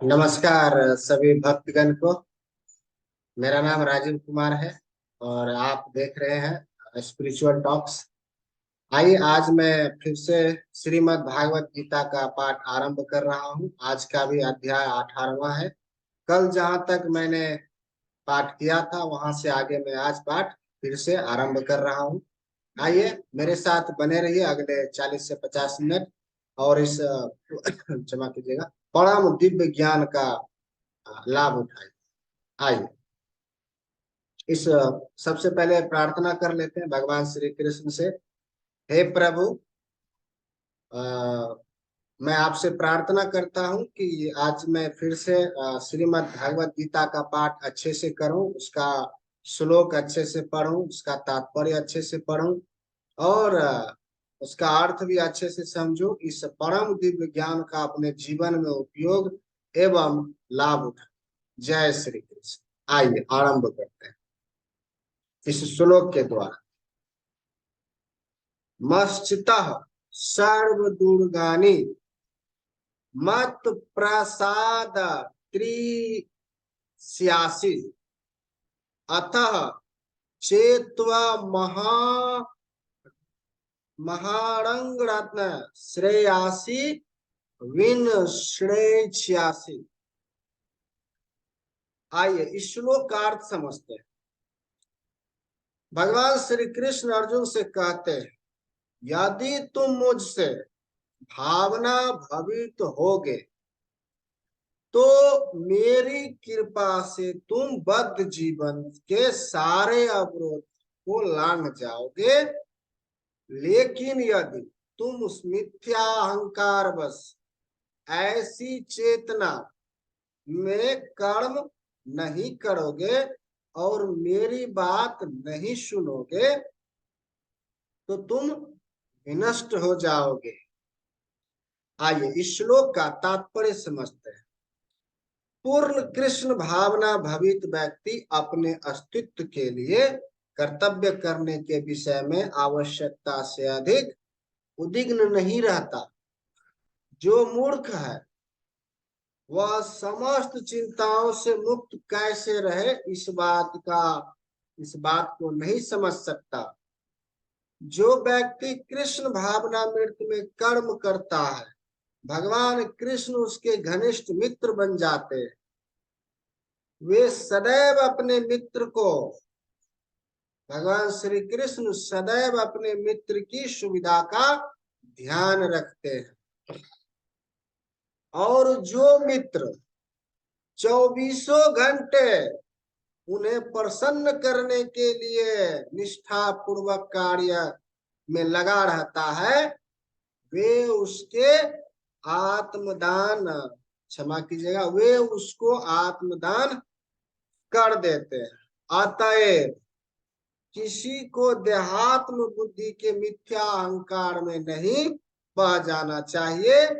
नमस्कार सभी भक्तगण को। मेरा नाम राजीव कुमार है और आप देख रहे हैं स्पिरिचुअल टॉक्स। आइए, आज मैं फिर से श्रीमद् भागवत गीता का पाठ आरंभ कर रहा हूँ। आज का भी अध्याय 18वां है। कल जहाँ तक मैंने पाठ किया था वहां से आगे मैं आज पाठ फिर से आरंभ कर रहा हूँ। आइए मेरे साथ बने रहिए अगले 40 से 50 मिनट और इस क्षमा कीजिएगा, परम दिव्य ज्ञान का लाभ उठाइए। आइए, इस सबसे पहले प्रार्थना कर लेते हैं भगवान श्री कृष्ण से। हे प्रभु, अ, मैं आपसे प्रार्थना करता हूं कि आज मैं फिर से श्रीमद् भागवत गीता का पाठ अच्छे से करूं, उसका श्लोक अच्छे से पढूं, उसका तात्पर्य अच्छे से पढूं और उसका अर्थ भी अच्छे से समझूं। इस परम दिव्य ज्ञान का अपने जीवन में उपयोग एवं लाभ उठाएं। जय श्री कृष्ण। आइए आरंभ करते हैं इस श्लोक के द्वारा। मश्चितः सर्वदुर्गानि मत प्रसाद त्रिस्यासि अतः चेत्वा महारंगरत्न श्रेयासि विनश्रेष्यासि। आइए इस श्लोक का अर्थ समझते हैं। भगवान श्री कृष्ण अर्जुन से कहते हैं, यदि तुम मुझसे भावना भवित होगे तो मेरी कृपा से तुम बद्ध जीवन के सारे अवरोध को लांघ जाओगे। लेकिन यदि तुम उस मिथ्या अहंकार बस ऐसी चेतना में कर्म नहीं करोगे और मेरी बात नहीं सुनोगे तो तुम विनष्ट हो जाओगे। आइए इस श्लोक का तात्पर्य समझते हैं। पूर्ण कृष्ण भावना भवित व्यक्ति अपने अस्तित्व के लिए कर्तव्य करने के विषय में आवश्यकता से अधिक उद्विग्न नहीं रहता। जो मूर्ख है वह समस्त चिंताओं से मुक्त कैसे रहे, इस बात को नहीं समझ सकता। जो व्यक्ति कृष्ण भावना मृत्यु में कर्म करता है, भगवान कृष्ण उसके घनिष्ठ मित्र बन जाते हैं। वे सदैव अपने मित्र को भगवान श्री कृष्ण सदैव अपने मित्र की सुविधा का ध्यान रखते हैं। और जो मित्र चौबीसों घंटे उन्हें प्रसन्न करने के लिए निष्ठा पूर्वक कार्य में लगा रहता है, वे उसके आत्मदान, क्षमा कीजिएगा, वे उसको आत्मदान कर देते हैं। अतएव किसी को देहात्म बुद्धि के मिथ्या अहंकार में नहीं बह जाना चाहिए।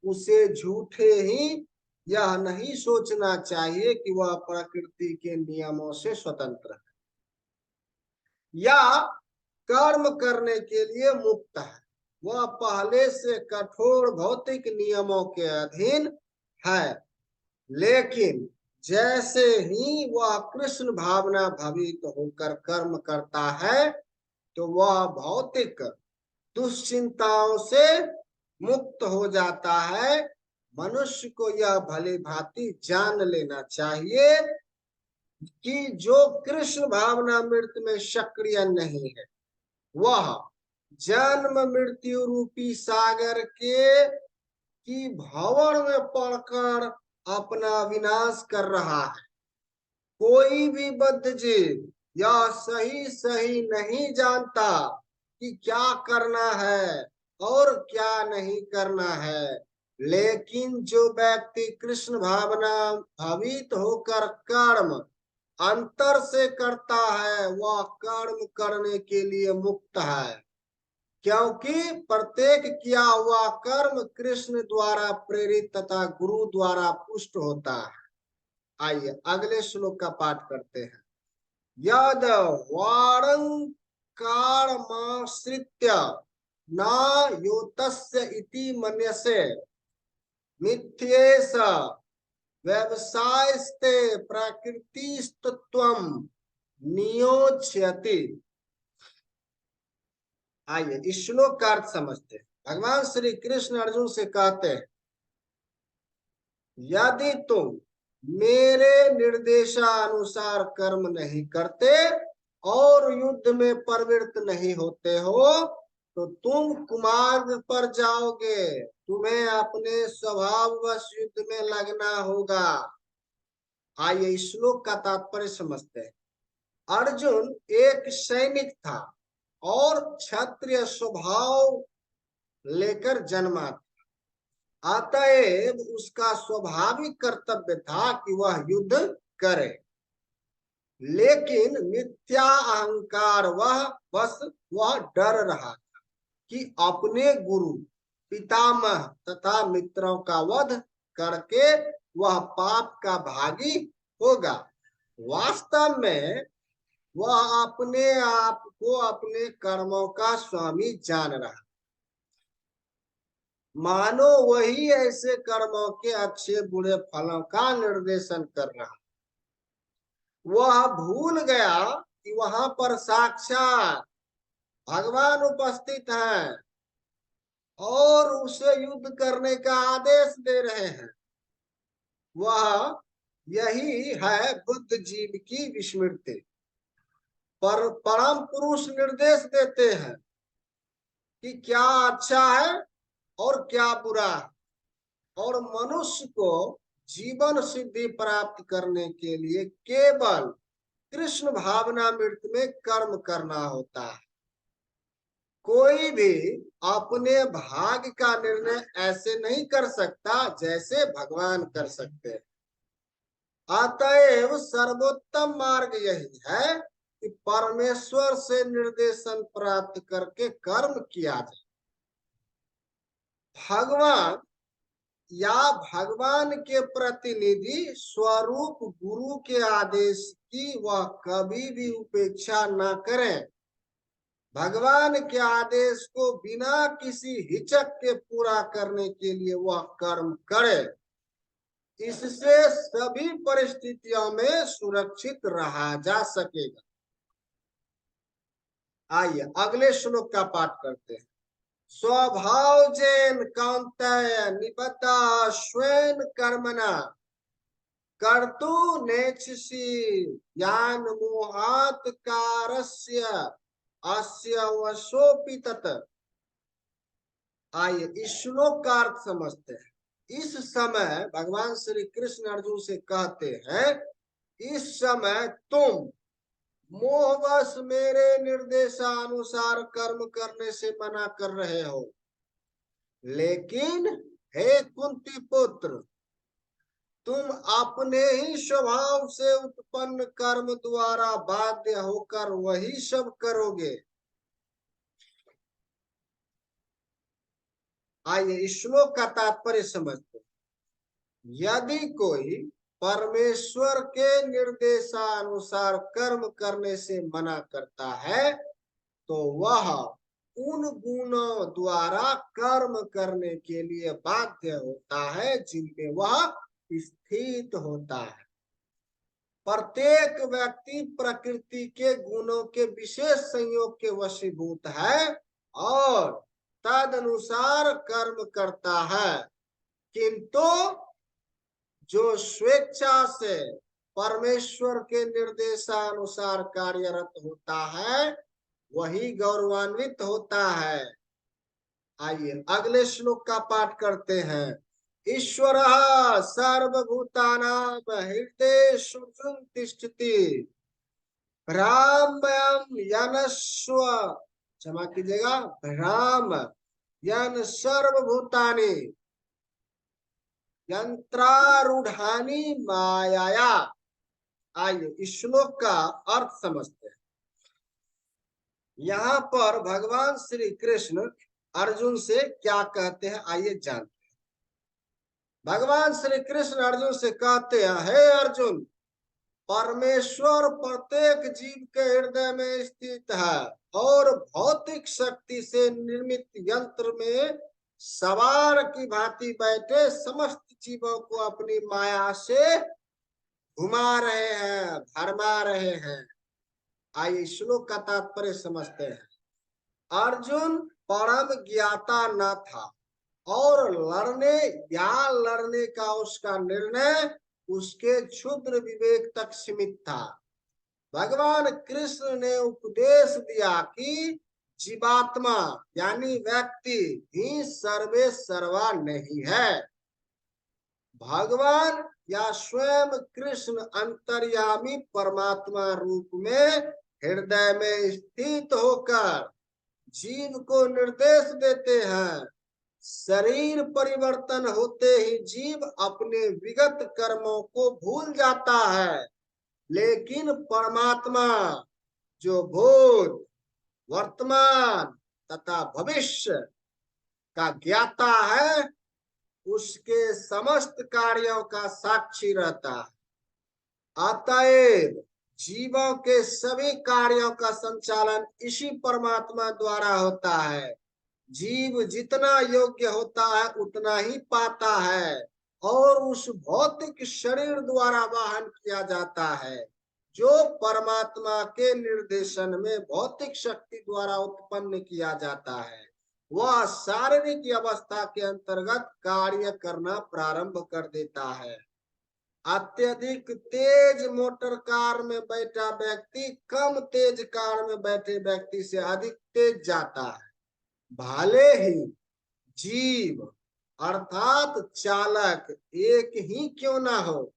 उसे झूठे ही यह नहीं सोचना चाहिए कि वह प्रकृति के नियमों से स्वतंत्र है या कर्म करने के लिए मुक्त है। वह पहले से कठोर भौतिक नियमों के अधीन है। लेकिन जैसे ही वह कृष्ण भावना भवित होकर कर्म करता है तो वह भौतिक दुश्चिंताओं से मुक्त हो जाता है। मनुष्य को यह भली भांति जान लेना चाहिए कि जो कृष्ण भावना मृत्यु में सक्रिय नहीं है, वह जन्म मृत्यु रूपी सागर के की भंवर में पड़कर अपना विनाश कर रहा है। कोई भी बद्ध जीव यह सही सही नहीं जानता कि क्या करना है और क्या नहीं करना है। लेकिन जो व्यक्ति कृष्ण भावना भावित होकर कर्म अंतर से करता है, वह कर्म करने के लिए मुक्त है, क्योंकि प्रत्येक किया हुआ कर्म कृष्ण द्वारा प्रेरित तथा गुरु द्वारा पुष्ट होता है। आइए अगले श्लोक का पाठ करते हैं। यद वारं कर्माश्रित्य न योतस्य इति मन्यसे मिथ्येष व्यवसायस्ते प्रकृतिस्तत्वम नियोज्यति। आइए इस श्लोक का अर्थ समझते हैं। भगवान श्री कृष्ण अर्जुन से कहते हैं, यदि तुम मेरे निर्देशानुसार कर्म नहीं करते और युद्ध में प्रवृत्त नहीं होते हो तो तुम कुमार्ग पर जाओगे, तुम्हें अपने स्वभाववश युद्ध में लगना होगा। आइए इस श्लोक का तात्पर्य समझते हैं। अर्जुन एक सैनिक था और क्षत्रिय स्वभाव लेकर जन्मा था। अतएव उसका स्वाभाविक कर्तव्य था कि वह युद्ध करे, लेकिन मिथ्या अहंकार वह डर रहा था कि अपने गुरु पितामह तथा मित्रों का वध करके वह पाप का भागी होगा। वास्तव में वह अपने आप को अपने कर्मों का स्वामी जान रहा, मानो वही ऐसे कर्मों के अच्छे बुरे फलों का निर्देशन कर रहा। वह भूल गया कि वहां पर साक्षात भगवान उपस्थित हैं और उसे युद्ध करने का आदेश दे रहे हैं। वह यही है बुद्ध जीव की विस्मृति। पर परम पुरुष निर्देश देते हैं कि क्या अच्छा है और क्या बुरा है, और मनुष्य को जीवन सिद्धि प्राप्त करने के लिए केवल कृष्ण भावनामृत में कर्म करना होता है। कोई भी अपने भाग्य का निर्णय ऐसे नहीं कर सकता जैसे भगवान कर सकते हैं। अतएव सर्वोत्तम मार्ग यही है कि परमेश्वर से निर्देशन प्राप्त करके कर्म किया जाए। भगवान या भगवान के प्रतिनिधि स्वरूप गुरु के आदेश की वह कभी भी उपेक्षा न करें। भगवान के आदेश को बिना किसी हिचक के पूरा करने के लिए वह कर्म करे। इससे सभी परिस्थितियों में सुरक्षित रहा जा सकेगा। आइए अगले श्लोक का पाठ करते हैं। स्वभाव जैन कौन्तेय निबद्धा स्वेन कर्मणा कर्तु नेच्छसि यान मोहात कारस्य अस्य वशोऽपि तत्। आइए इस श्लोक का अर्थ समझते हैं। इस समय भगवान श्री कृष्ण अर्जुन से कहते हैं, इस समय तुम मोहवश मेरे निर्देशानुसार कर्म करने से मना कर रहे हो, लेकिन हे कुंती पुत्र, तुम अपने ही स्वभाव से उत्पन्न कर्म द्वारा बाध्य होकर वही सब करोगे। आइए इस श्लोक का तात्पर्य समझते हैं। यदि कोई परमेश्वर के निर्देशानुसार कर्म करने से मना करता है तो वह उन गुणों द्वारा कर्म करने के लिए बाध्य होता है जिनमें वह स्थित होता है। प्रत्येक व्यक्ति प्रकृति के गुणों के विशेष संयोग के वशीभूत है और तद अनुसार कर्म करता है, किंतु जो स्वेच्छा से परमेश्वर के निर्देशानुसार कार्यरत होता है वही गौरवान्वित होता है। आइए अगले श्लोक का पाठ करते हैं। ईश्वर सर्वभूतानां हृदयेषु तिष्ठति भ्राम्यं यनस्व, क्षमा कीजिएगा, भ्राम यन सर्वभूतानि यंत्रारूढ़ानि मायाया। आइए इस श्लोक का अर्थ समझते हैं। यहाँ पर भगवान श्री कृष्ण अर्जुन से क्या कहते हैं, आइए जानते हैं। भगवान श्री कृष्ण अर्जुन से कहते हैं, हे अर्जुन, परमेश्वर प्रत्येक जीव के हृदय में स्थित है और भौतिक शक्ति से निर्मित यंत्र में सवार की भांति बैठे समस्त जीवों को अपनी माया से घुमा रहे हैं, भरमा रहे हैं। आइए श्लोक का तात्पर्य समझते हैं। अर्जुन परम ज्ञाता न था और लड़ने का उसका निर्णय उसके क्षुद्र विवेक तक सीमित था। भगवान कृष्ण ने उपदेश दिया कि जीवात्मा यानी व्यक्ति ही सर्वे सर्वा नहीं है। भगवान या स्वयं कृष्ण अंतर्यामी परमात्मा रूप में हृदय में स्थित होकर जीव को निर्देश देते हैं। शरीर परिवर्तन होते ही जीव अपने विगत कर्मों को भूल जाता है, लेकिन परमात्मा जो भूत, वर्तमान तथा भविष्य का ज्ञाता है, उसके समस्त कार्यों का साक्षी रहता है। अतएव जीवों के सभी कार्यों का संचालन इसी परमात्मा द्वारा होता है। जीव जितना योग्य होता है उतना ही पाता है और उस भौतिक शरीर द्वारा वाहन किया जाता है, जो परमात्मा के निर्देशन में भौतिक शक्ति द्वारा उत्पन्न किया जाता है। वह शारीरिक अवस्था के अंतर्गत कार्य करना प्रारंभ कर देता है। अत्यधिक तेज मोटर कार में बैठा व्यक्ति कम तेज कार में बैठे व्यक्ति से अधिक तेज जाता है। भले ही जीव अर्थात चालक एक ही क्यों ना हो,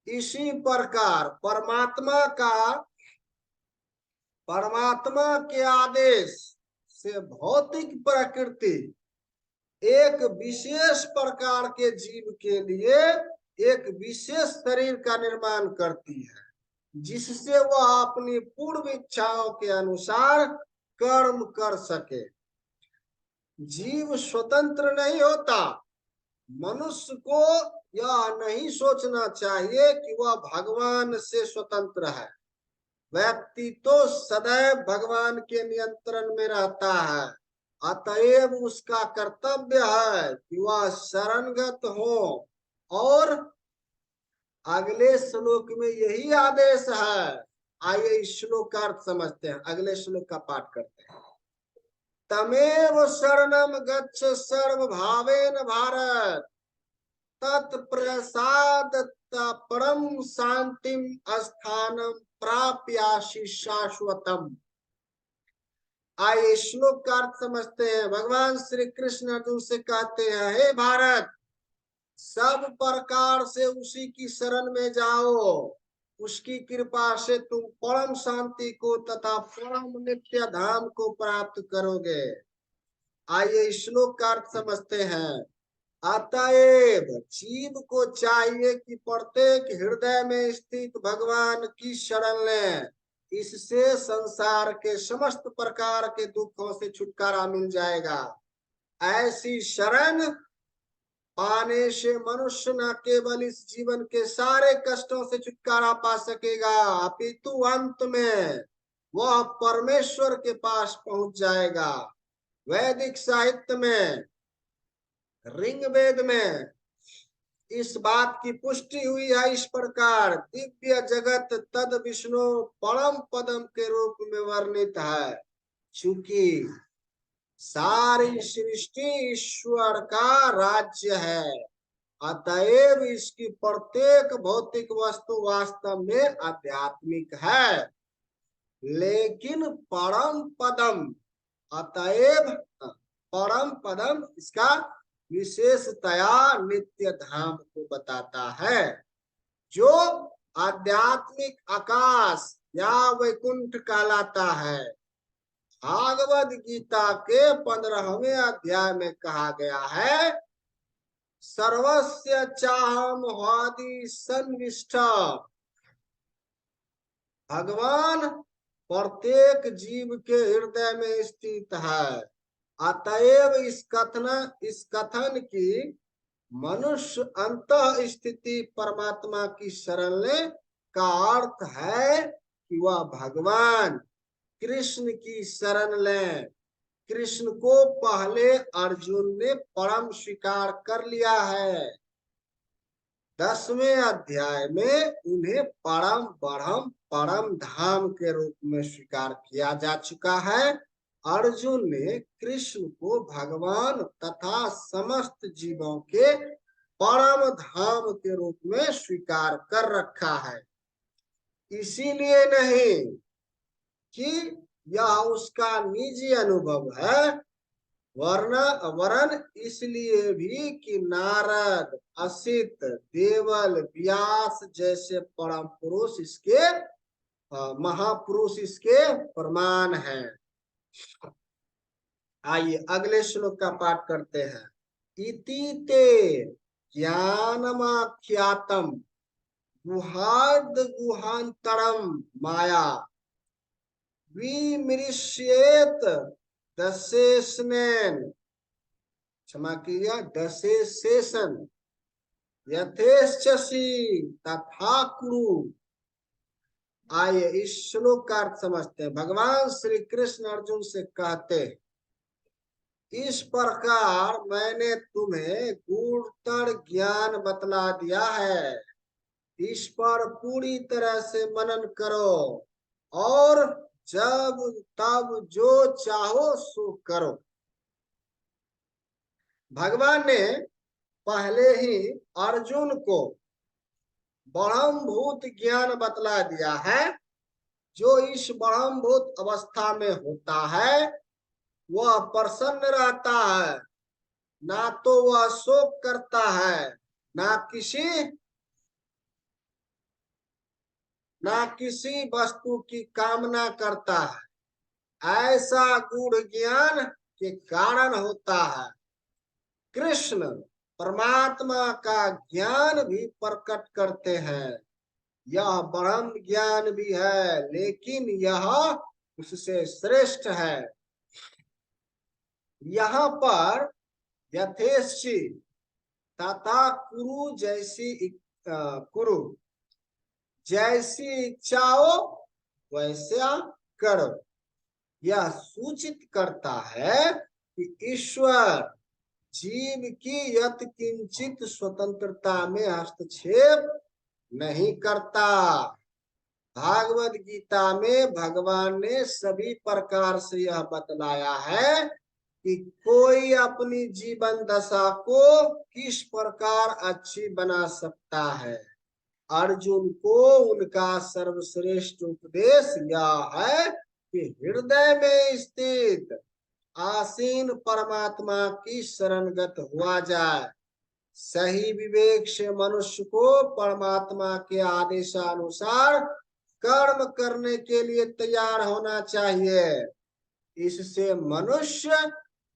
इसी प्रकार परमात्मा के आदेश से भौतिक प्रकृति एक विशेष प्रकार के जीव के लिए एक विशेष शरीर का निर्माण करती है, जिससे वह अपनी पूर्व इच्छाओं के अनुसार कर्म कर सके। जीव स्वतंत्र नहीं होता। मनुष्य को यह नहीं सोचना चाहिए कि वह भगवान से स्वतंत्र है। व्यक्ति तो सदैव भगवान के नियंत्रण में रहता है। अतएव उसका कर्तव्य है कि वह शरणगत हो। और अगले श्लोक में यही आदेश है। आइए इस श्लोक का अर्थ समझते हैं, अगले श्लोक का पाठ करते हैं। तमेव शरणम गच्छ सर्वभावेन भारत, तत्प्रसाद परम शांतिम स्थानम प्राप्यासि शाश्वतम। आइए श्लोक का अर्थ समझते हैं। भगवान श्री कृष्ण अर्जुन से कहते हैं, हे भारत, सब प्रकार से उसी की शरण में जाओ। उसकी कृपा से तुम परम शांति को तथा परम नित्य धाम को प्राप्त करोगे। आइए श्लोक का अर्थ समझते हैं। अतएव जीव को चाहिए कि प्रत्येक हृदय में स्थित भगवान की शरण लें। इससे संसार के समस्त प्रकार के दुखों से छुटकारा मिल जाएगा। ऐसी शरण पाने से मनुष्य न केवल इस जीवन के सारे कष्टों से छुटकारा पा सकेगा, अपितु अंत में वह परमेश्वर के पास पहुंच जाएगा। वैदिक साहित्य में, ऋग्वेद में इस बात की पुष्टि हुई है इस प्रकार। दिव्य जगत तद विष्णु परम पदम के रूप में वर्णित है। चूंकि सारी सृष्टि ईश्वर का राज्य है, अतएव इसकी प्रत्येक भौतिक वस्तु वास्तव में आध्यात्मिक है, लेकिन परम पदम, अतएव परम पदम इसका विशेषतया नित्य धाम को बताता है, जो आध्यात्मिक आकाश या वैकुंठ कहलाता है। भागवत गीता के 15वें अध्याय में कहा गया है, सर्वस्य चाहम वादी सन्निष्ठ। भगवान प्रत्येक जीव के हृदय में स्थित है। अतएव इस कथन की मनुष्य अंतः स्थिति परमात्मा की शरण ले का अर्थ है कि वह भगवान कृष्ण की शरण लें। कृष्ण को पहले अर्जुन ने परम स्वीकार कर लिया है। 10वें अध्याय में उन्हें परम ब्रह्म परम धाम के रूप में स्वीकार किया जा चुका है। अर्जुन ने कृष्ण को भगवान तथा समस्त जीवों के परम धाम के रूप में स्वीकार कर रखा है। इसीलिए नहीं कि यह उसका निजी अनुभव है, वरन इसलिए भी कि नारद, असित, देवल, व्यास जैसे परम पुरुष इसके महापुरुष इसके प्रमाण हैं। आइए अगले श्लोक का पाठ करते हैं। इति ते ज्ञानमाख्यातम गुहार्द गुहांतरम माया विमृश्येत दशेषनेन, क्षमा कीजिए दशेषेषन यथेच्छसि तथा कुरु। आइए इस श्लोक का अर्थ समझते हैं। भगवान श्री कृष्ण अर्जुन से कहते हैं, इस प्रकार मैंने तुम्हें गूढ़तर ज्ञान बतला दिया है, इस पर पूरी तरह से मनन करो और जब तब जो चाहो सो करो। भगवान ने पहले ही अर्जुन को ब्रह्मभूत ज्ञान बतला दिया है। जो इस ब्रह्मभूत अवस्था में होता है वह प्रसन्न रहता है, ना तो वह शोक करता है, ना किसी वस्तु की कामना करता है। ऐसा गूढ़ ज्ञान के कारण होता है। कृष्ण परमात्मा का ज्ञान भी प्रकट करते हैं। यह ब्रह्म ज्ञान भी है, लेकिन यह उससे श्रेष्ठ है। यहाँ पर यथेच्छि तथा कुरु जैसी इच्छाओ वैसा करो। यह सूचित करता है कि ईश्वर जीव की यत किंचित स्वतंत्रता में हस्तक्षेप नहीं करता। भागवत गीता में भगवान ने सभी प्रकार से यह बतलाया है कि कोई अपनी जीवन दशा को किस प्रकार अच्छी बना सकता है। अर्जुन को उनका सर्वश्रेष्ठ उपदेश यह है कि हृदय में स्थित आसीन परमात्मा की शरणगत हुआ जाए। सही विवेक से मनुष्य को परमात्मा के आदेशानुसार कर्म करने के लिए तैयार होना चाहिए। इससे मनुष्य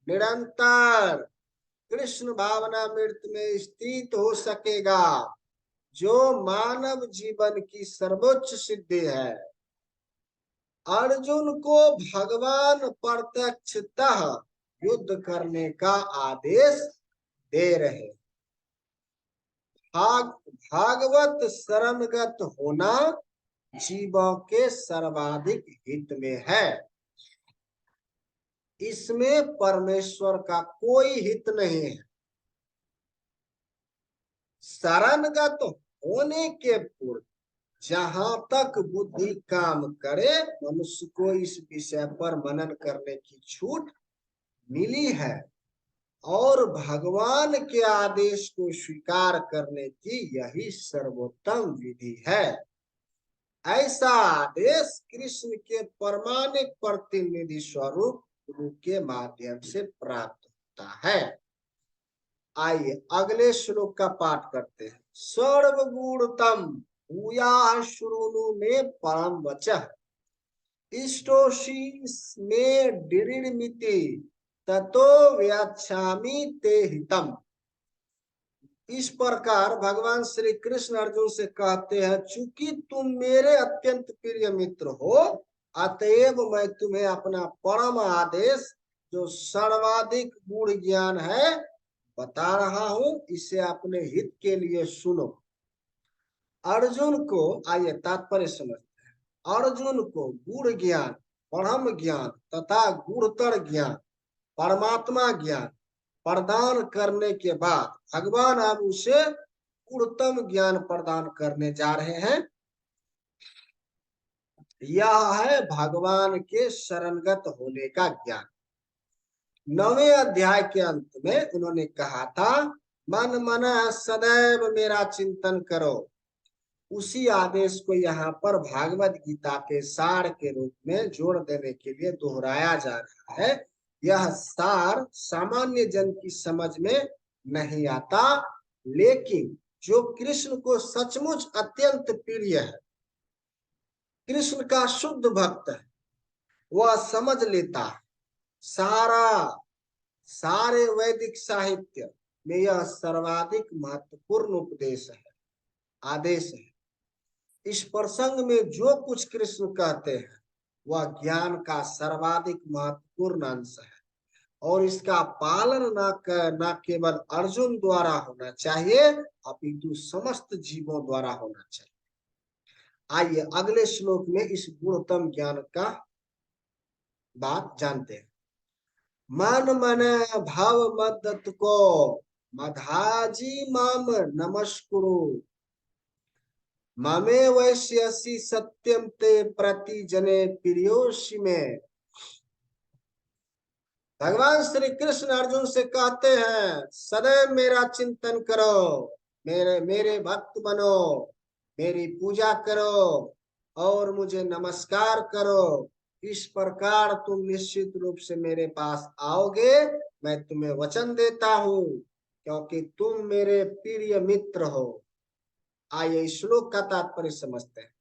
निरंतर कृष्ण भावनामृत में स्थित हो सकेगा, जो मानव जीवन की सर्वोच्च सिद्धि है। अर्जुन को भगवान प्रत्यक्षतः युद्ध करने का आदेश दे रहे। भागवत शरणगत होना जीवों के सर्वाधिक हित में है। इसमें परमेश्वर का कोई हित नहीं है। शरणगत होने के पूर्व जहां तक बुद्धि काम करे, मनुष्य को इस विषय पर मनन करने की छूट मिली है और भगवान के आदेश को स्वीकार करने की यही सर्वोत्तम विधि है। ऐसा आदेश कृष्ण के परमाणिक प्रतिनिधि स्वरूप गुरु के माध्यम से प्राप्त होता है। आइए अगले श्लोक का पाठ करते हैं। सर्वगुणतम भूया शृणु में परम वचः इष्टोषि में दृढ़मिति ततो व्याख्यामि ते हितम। इस प्रकार भगवान श्री कृष्ण अर्जुन से कहते हैं, चूंकि तुम मेरे अत्यंत प्रिय मित्र हो, अतएव मैं तुम्हें अपना परम आदेश जो सर्वाधिक गूढ़ ज्ञान है बता रहा हूं। इसे अपने हित के लिए सुनो। अर्जुन को, आइए तात्पर्य समझते हैं। अर्जुन को गूढ़ ज्ञान, ब्रह्म ज्ञान तथा गूढ़तर ज्ञान परमात्मा ज्ञान प्रदान करने के बाद भगवान अब उसे गुणतम ज्ञान प्रदान करने जा रहे हैं। यह है भगवान के शरणगत होने का ज्ञान। 9वें अध्याय के अंत में उन्होंने कहा था, मन मन सदैव मेरा चिंतन करो। उसी आदेश को यहाँ पर भागवत गीता के सार के रूप में जोड़ देने के लिए दोहराया जा रहा है। यह सार सामान्य जन की समझ में नहीं आता, लेकिन जो कृष्ण को सचमुच अत्यंत प्रिय है, कृष्ण का शुद्ध भक्त है, वह समझ लेता है। सारे वैदिक साहित्य में यह सर्वाधिक महत्वपूर्ण उपदेश है, आदेश है। इस प्रसंग में जो कुछ कृष्ण कहते हैं वह ज्ञान का सर्वाधिक महत्वपूर्ण अंश है, और इसका पालन न केवल अर्जुन द्वारा होना चाहिए अपितु समस्त जीवों द्वारा होना चाहिए। आइए अगले श्लोक में इस गुणतम ज्ञान का बात जानते हैं। मन मन भाव मदत को मधाजी माम नमस्कुरु, ममे वैश्यसि सत्यम ते प्रति जने प्रियोषि में। भगवान श्री कृष्ण अर्जुन से कहते हैं, सदैव मेरा चिंतन करो, मेरे भक्त बनो, मेरी पूजा करो और मुझे नमस्कार करो। इस प्रकार तुम निश्चित रूप से मेरे पास आओगे, मैं तुम्हें वचन देता हूँ, क्योंकि तुम मेरे प्रिय मित्र हो। आइए श्लोक का तात्पर्य समझते हैं।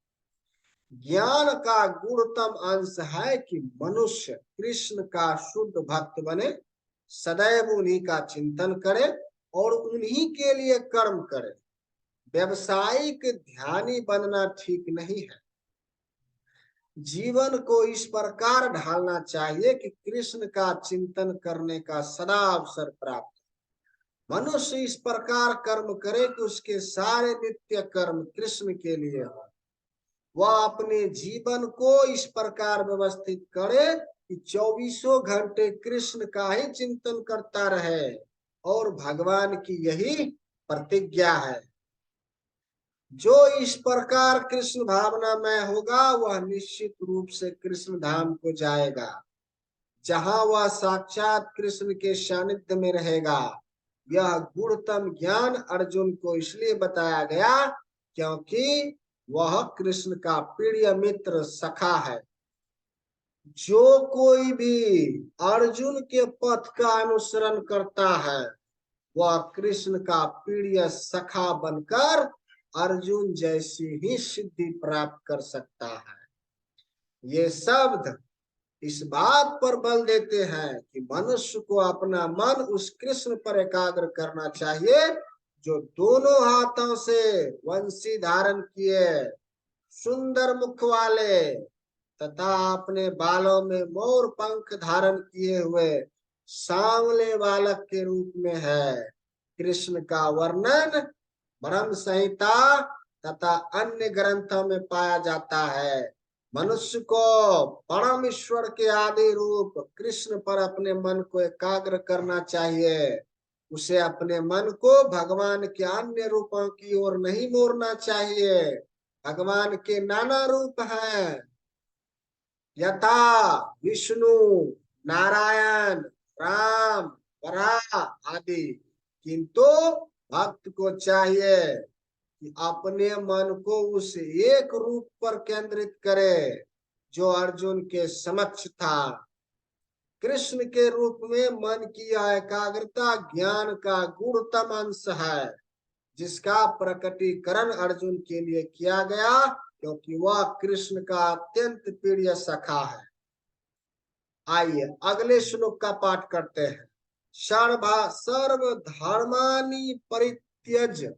ज्ञान का गुणतम अंश है कि मनुष्य कृष्ण का शुद्ध भक्त बने, सदैव उन्हीं का चिंतन करे और उन्हीं के लिए कर्म करे। व्यवसायिक ध्यानी बनना ठीक नहीं है। जीवन को इस प्रकार ढालना चाहिए कि कृष्ण का चिंतन करने का सदा अवसर प्राप्त। मनुष्य इस प्रकार कर्म करे कि उसके सारे नित्य कर्म कृष्ण के लिए हो। वह अपने जीवन को इस प्रकार व्यवस्थित करे कि 24 घंटे कृष्ण का ही चिंतन करता रहे, और भगवान की यही प्रतिज्ञा है। जो इस प्रकार कृष्ण भावना में होगा वह निश्चित रूप से कृष्ण धाम को जाएगा, जहां वह साक्षात कृष्ण के सानिध्य में रहेगा। यह गुणतम ज्ञान अर्जुन को इसलिए बताया गया क्योंकि वह कृष्ण का प्रिय मित्र सखा है। जो कोई भी अर्जुन के पथ का अनुसरण करता है वह कृष्ण का प्रिय सखा बनकर अर्जुन जैसी ही सिद्धि प्राप्त कर सकता है। ये शब्द इस बात पर बल देते हैं कि मनुष्य को अपना मन उस कृष्ण पर एकाग्र करना चाहिए जो दोनों हाथों से वंशी धारण किए, सुंदर मुख वाले तथा अपने बालों में मोर पंख धारण किए हुए सांवले बालक के रूप में है। कृष्ण का वर्णन ब्रह्म संहिता तथा अन्य ग्रंथों में पाया जाता है। मनुष्य को परम ईश्वर के आदि रूप कृष्ण पर अपने मन को एकाग्र करना चाहिए। उसे अपने मन को भगवान के अन्य रूपों की ओर नहीं मोड़ना चाहिए। भगवान के नाना रूप हैं, यथा विष्णु, नारायण, राम, वराह आदि, किंतु भक्त को चाहिए कि अपने मन को उस एक रूप पर केंद्रित करे जो अर्जुन के समक्ष था। कृष्ण के रूप में मन की एकाग्रता ज्ञान का गुणतम अंश है, जिसका प्रकटीकरण अर्जुन के लिए किया गया क्योंकि वह कृष्ण का अत्यंत प्रिय सखा है। आइए अगले श्लोक का पाठ करते हैं। सर्व धर्मानि परित्यज्य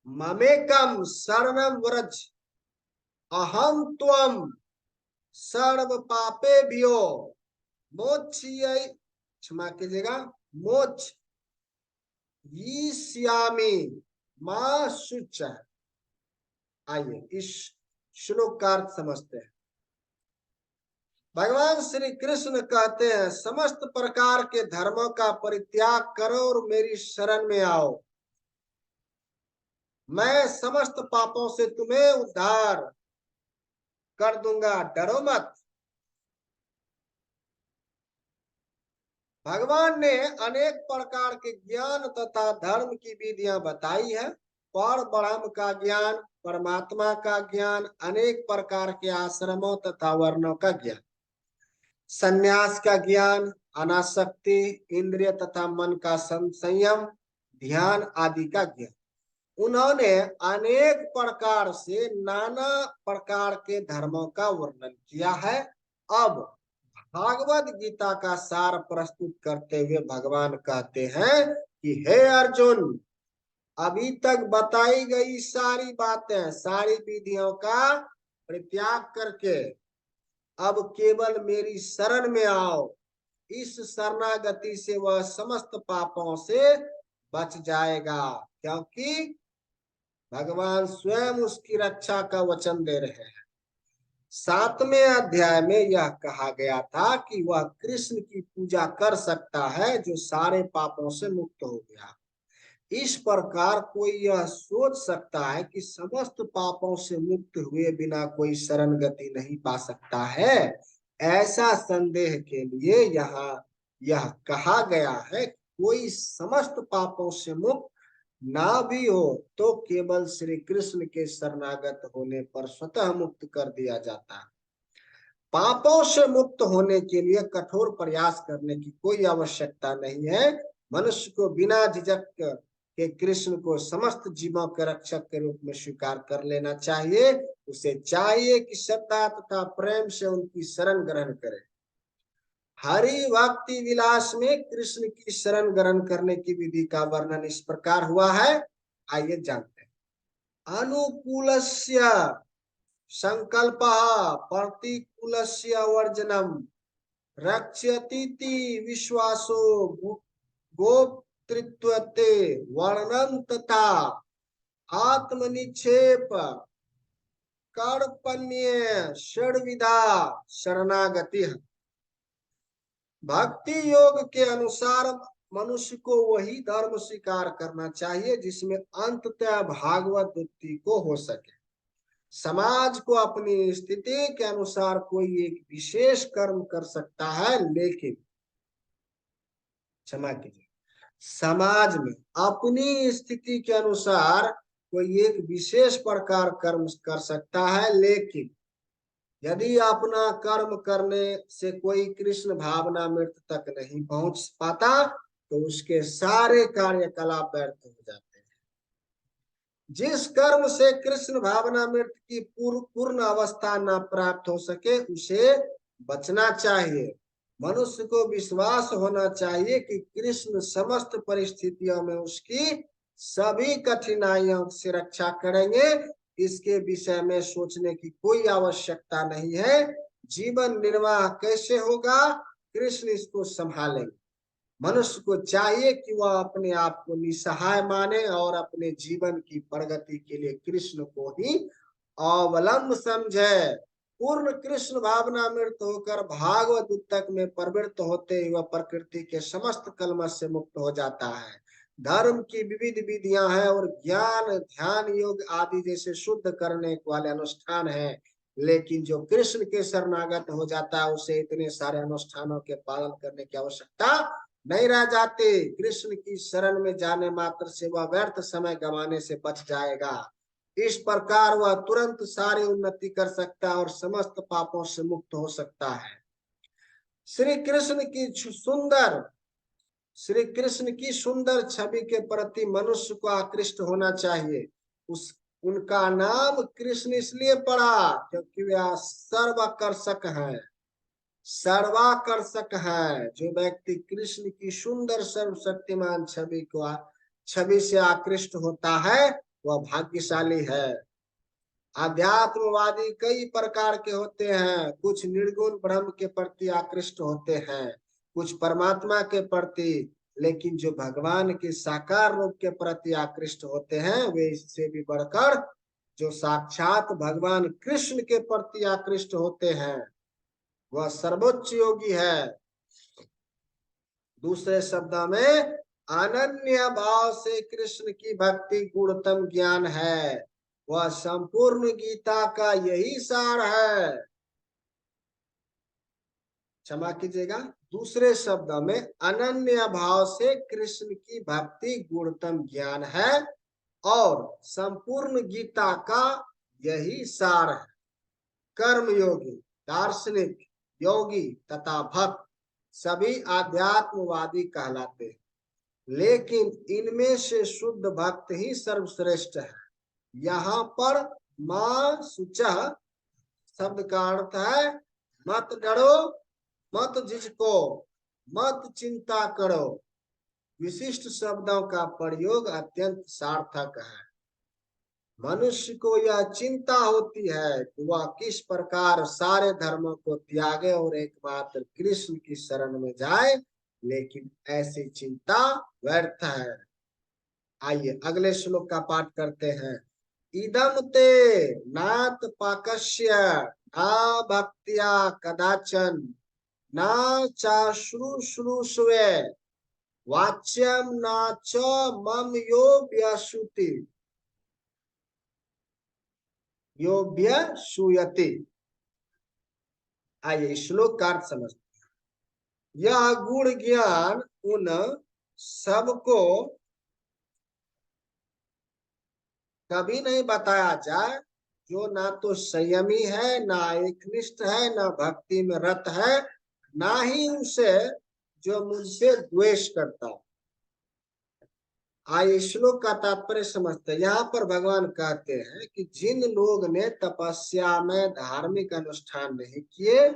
ममेकम शरणं व्रज, अहम त्वं सर्व पापेभ्यो मोक्षयि, क्षमा कीजिएगा, मोक्ष यिष्यामि मा शुचः। आइए इस श्लोक का अर्थ समझते हैं। भगवान श्री कृष्ण कहते हैं समस्त प्रकार के धर्मों का परित्याग करो और मेरी शरण में आओ, मैं समस्त पापों से तुम्हें उद्धार कर दूंगा, डरो मत। भगवान ने अनेक प्रकार के ज्ञान तथा धर्म की विधियां बताई है। पर ब्रह्म का ज्ञान, परमात्मा का ज्ञान, अनेक प्रकार के आश्रमों तथा वर्णों का ज्ञान, संन्यास का ज्ञान, अनासक्ति, इंद्रिय तथा मन का संयम, ध्यान आदि का ज्ञान, उन्होंने अनेक प्रकार से नाना प्रकार के धर्मों का वर्णन किया है। अब भागवत गीता का सार प्रस्तुत करते हुए भगवान कहते हैं कि हे अर्जुन, अभी तक बताई गई सारी बातें, सारी विधियों का परित्याग करके अब केवल मेरी शरण में आओ। इस शरणागति से वह समस्त पापों से बच जाएगा, क्योंकि भगवान स्वयं उसकी रक्षा का वचन दे रहे हैं। 7वें अध्याय में यह कहा गया था कि वह कृष्ण की पूजा कर सकता है जो सारे पापों से मुक्त हो गया। इस प्रकार कोई यह सोच सकता है कि समस्त पापों से मुक्त हुए बिना कोई शरण गति नहीं पा सकता है, ऐसा संदेह के लिए यहाँ यह कहा गया है कि कोई समस्त पापों से मुक्त ना भी हो तो केवल श्री कृष्ण के शरणागत होने पर स्वतः मुक्त कर दिया जाता है। पापों से मुक्त होने के लिए कठोर प्रयास करने की कोई आवश्यकता नहीं है। मनुष्य को बिना झिझक के कृष्ण को समस्त जीवों के रक्षक के रूप में स्वीकार कर लेना चाहिए। उसे चाहिए कि श्रद्धा तथा प्रेम से उनकी शरण ग्रहण करे। हरि भक्ति विलास में कृष्ण की शरण ग्रहण करने की विधि का वर्णन इस प्रकार हुआ है, आइए जानते हैं। अनुकूलस्य संकल्पः प्रतिकूलस्य वर्जनम रक्षतीति विश्वासो गोप्तृत्वते वर्णन तथा आत्मनिक्षेप कर्पण्य षड्विधा शरणागति। भक्ति योग के अनुसार मनुष्य को वही धर्म स्वीकार करना चाहिए जिसमें अंततः भागवत मुक्ति को हो सके। समाज को अपनी स्थिति के अनुसार कोई एक विशेष कर्म कर सकता है, लेकिन क्षमा कीजिए, समाज में अपनी स्थिति के अनुसार कोई एक विशेष प्रकार कर्म कर सकता है, लेकिन यदि अपना कर्म करने से कोई कृष्ण भावना मृत्यु तक नहीं पहुंच पाता तो उसके सारे कार्यकलाप व्यर्थ हो जाते हैं। जिस कर्म से कृष्ण भावना मृत्यु की पूर्ण अवस्था न प्राप्त हो सके उसे बचना चाहिए। मनुष्य को विश्वास होना चाहिए कि कृष्ण समस्त परिस्थितियों में उसकी सभी कठिनाइयों से रक्षा करेंगे। इसके विषय में सोचने की कोई आवश्यकता नहीं है। जीवन निर्वाह कैसे होगा, कृष्ण इसको संभालेंगे। मनुष्य को चाहिए कि वह अपने आप को निसहाय माने और अपने जीवन की प्रगति के लिए कृष्ण को ही अवलंब समझे। पूर्ण कृष्ण भावना मृत होकर भागवत उत्तक में प्रवृत्त होते ही वह प्रकृति के समस्त कलमश से मुक्त हो जाता है। धर्म की विविध विधियां हैं और ज्ञान ध्यान योग आदि जैसे शुद्ध करने वाले अनुष्ठान हैं, लेकिन जो कृष्ण के शरणागत हो जाता है उसे इतने सारे अनुष्ठानों के पालन करने की आवश्यकता नहीं रह जाती। कृष्ण की शरण में जाने मात्र से वह व्यर्थ समय गंवाने से बच जाएगा। इस प्रकार वह तुरंत सारी उन्नति कर सकता है और समस्त पापों से मुक्त हो सकता है। श्री कृष्ण की सुंदर छवि के प्रति मनुष्य को आकृष्ट होना चाहिए। उनका नाम कृष्ण इसलिए पड़ा क्योंकि वे सर्वाकर्षक हैं। सर्वाकर्षक है। जो व्यक्ति कृष्ण की सुंदर सर्वशक्तिमान छवि से आकृष्ट होता है वह भाग्यशाली है। आध्यात्मवादी कई प्रकार के होते हैं। कुछ निर्गुण ब्रह्म के प्रति आकृष्ट होते हैं, कुछ परमात्मा के प्रति, लेकिन जो भगवान के साकार रूप के प्रति आकृष्ट होते हैं वे इससे भी बढ़कर जो साक्षात भगवान कृष्ण के प्रति आकृष्ट होते हैं वह सर्वोच्च योगी है। दूसरे शब्दों में अनन्य भाव से कृष्ण की भक्ति गुणतम ज्ञान है। वह संपूर्ण गीता का यही सार है। क्षमा कीजिएगा, दूसरे शब्दों में अनन्य भाव से कृष्ण की भक्ति गुणतम ज्ञान है और संपूर्ण गीता का यही सार है। कर्मयोगी, दार्शनिक, योगी तथा भक्त सभी आध्यात्मवादी कहलाते हैं, लेकिन इनमें से शुद्ध भक्त ही सर्वश्रेष्ठ है। यहाँ पर मां सुचह शब्द का अर्थ है मत डरो, मत झिझको, मत चिंता करो। विशिष्ट शब्दों का प्रयोग अत्यंत सार्थक है। मनुष्य को यह चिंता होती है कि वह किस प्रकार सारे धर्मों को त्यागे और एकमात्र कृष्ण की शरण में जाए, लेकिन ऐसी चिंता व्यर्थ है। आइए अगले श्लोक का पाठ करते हैं। इदम ते नात पाकस्य ना भक्त्या कदाचन ना चाश्रुश्रुष्वे वाच्यम ना च मम यो व्यसुति योभ्य सूयते। आइए श्लोक का अर्थ समझते हैं। यह गुण ज्ञान उन सबको कभी नहीं बताया जाए जो ना तो संयमी है, ना एकनिष्ठ है, ना भक्ति में रत है, ना ही उसे जो मुझसे द्वेष करता है। आइए श्लोक का तात्पर्य समझते हैं। यहाँ पर भगवान कहते हैं कि जिन लोग ने तपस्या में धार्मिक अनुष्ठान नहीं किए,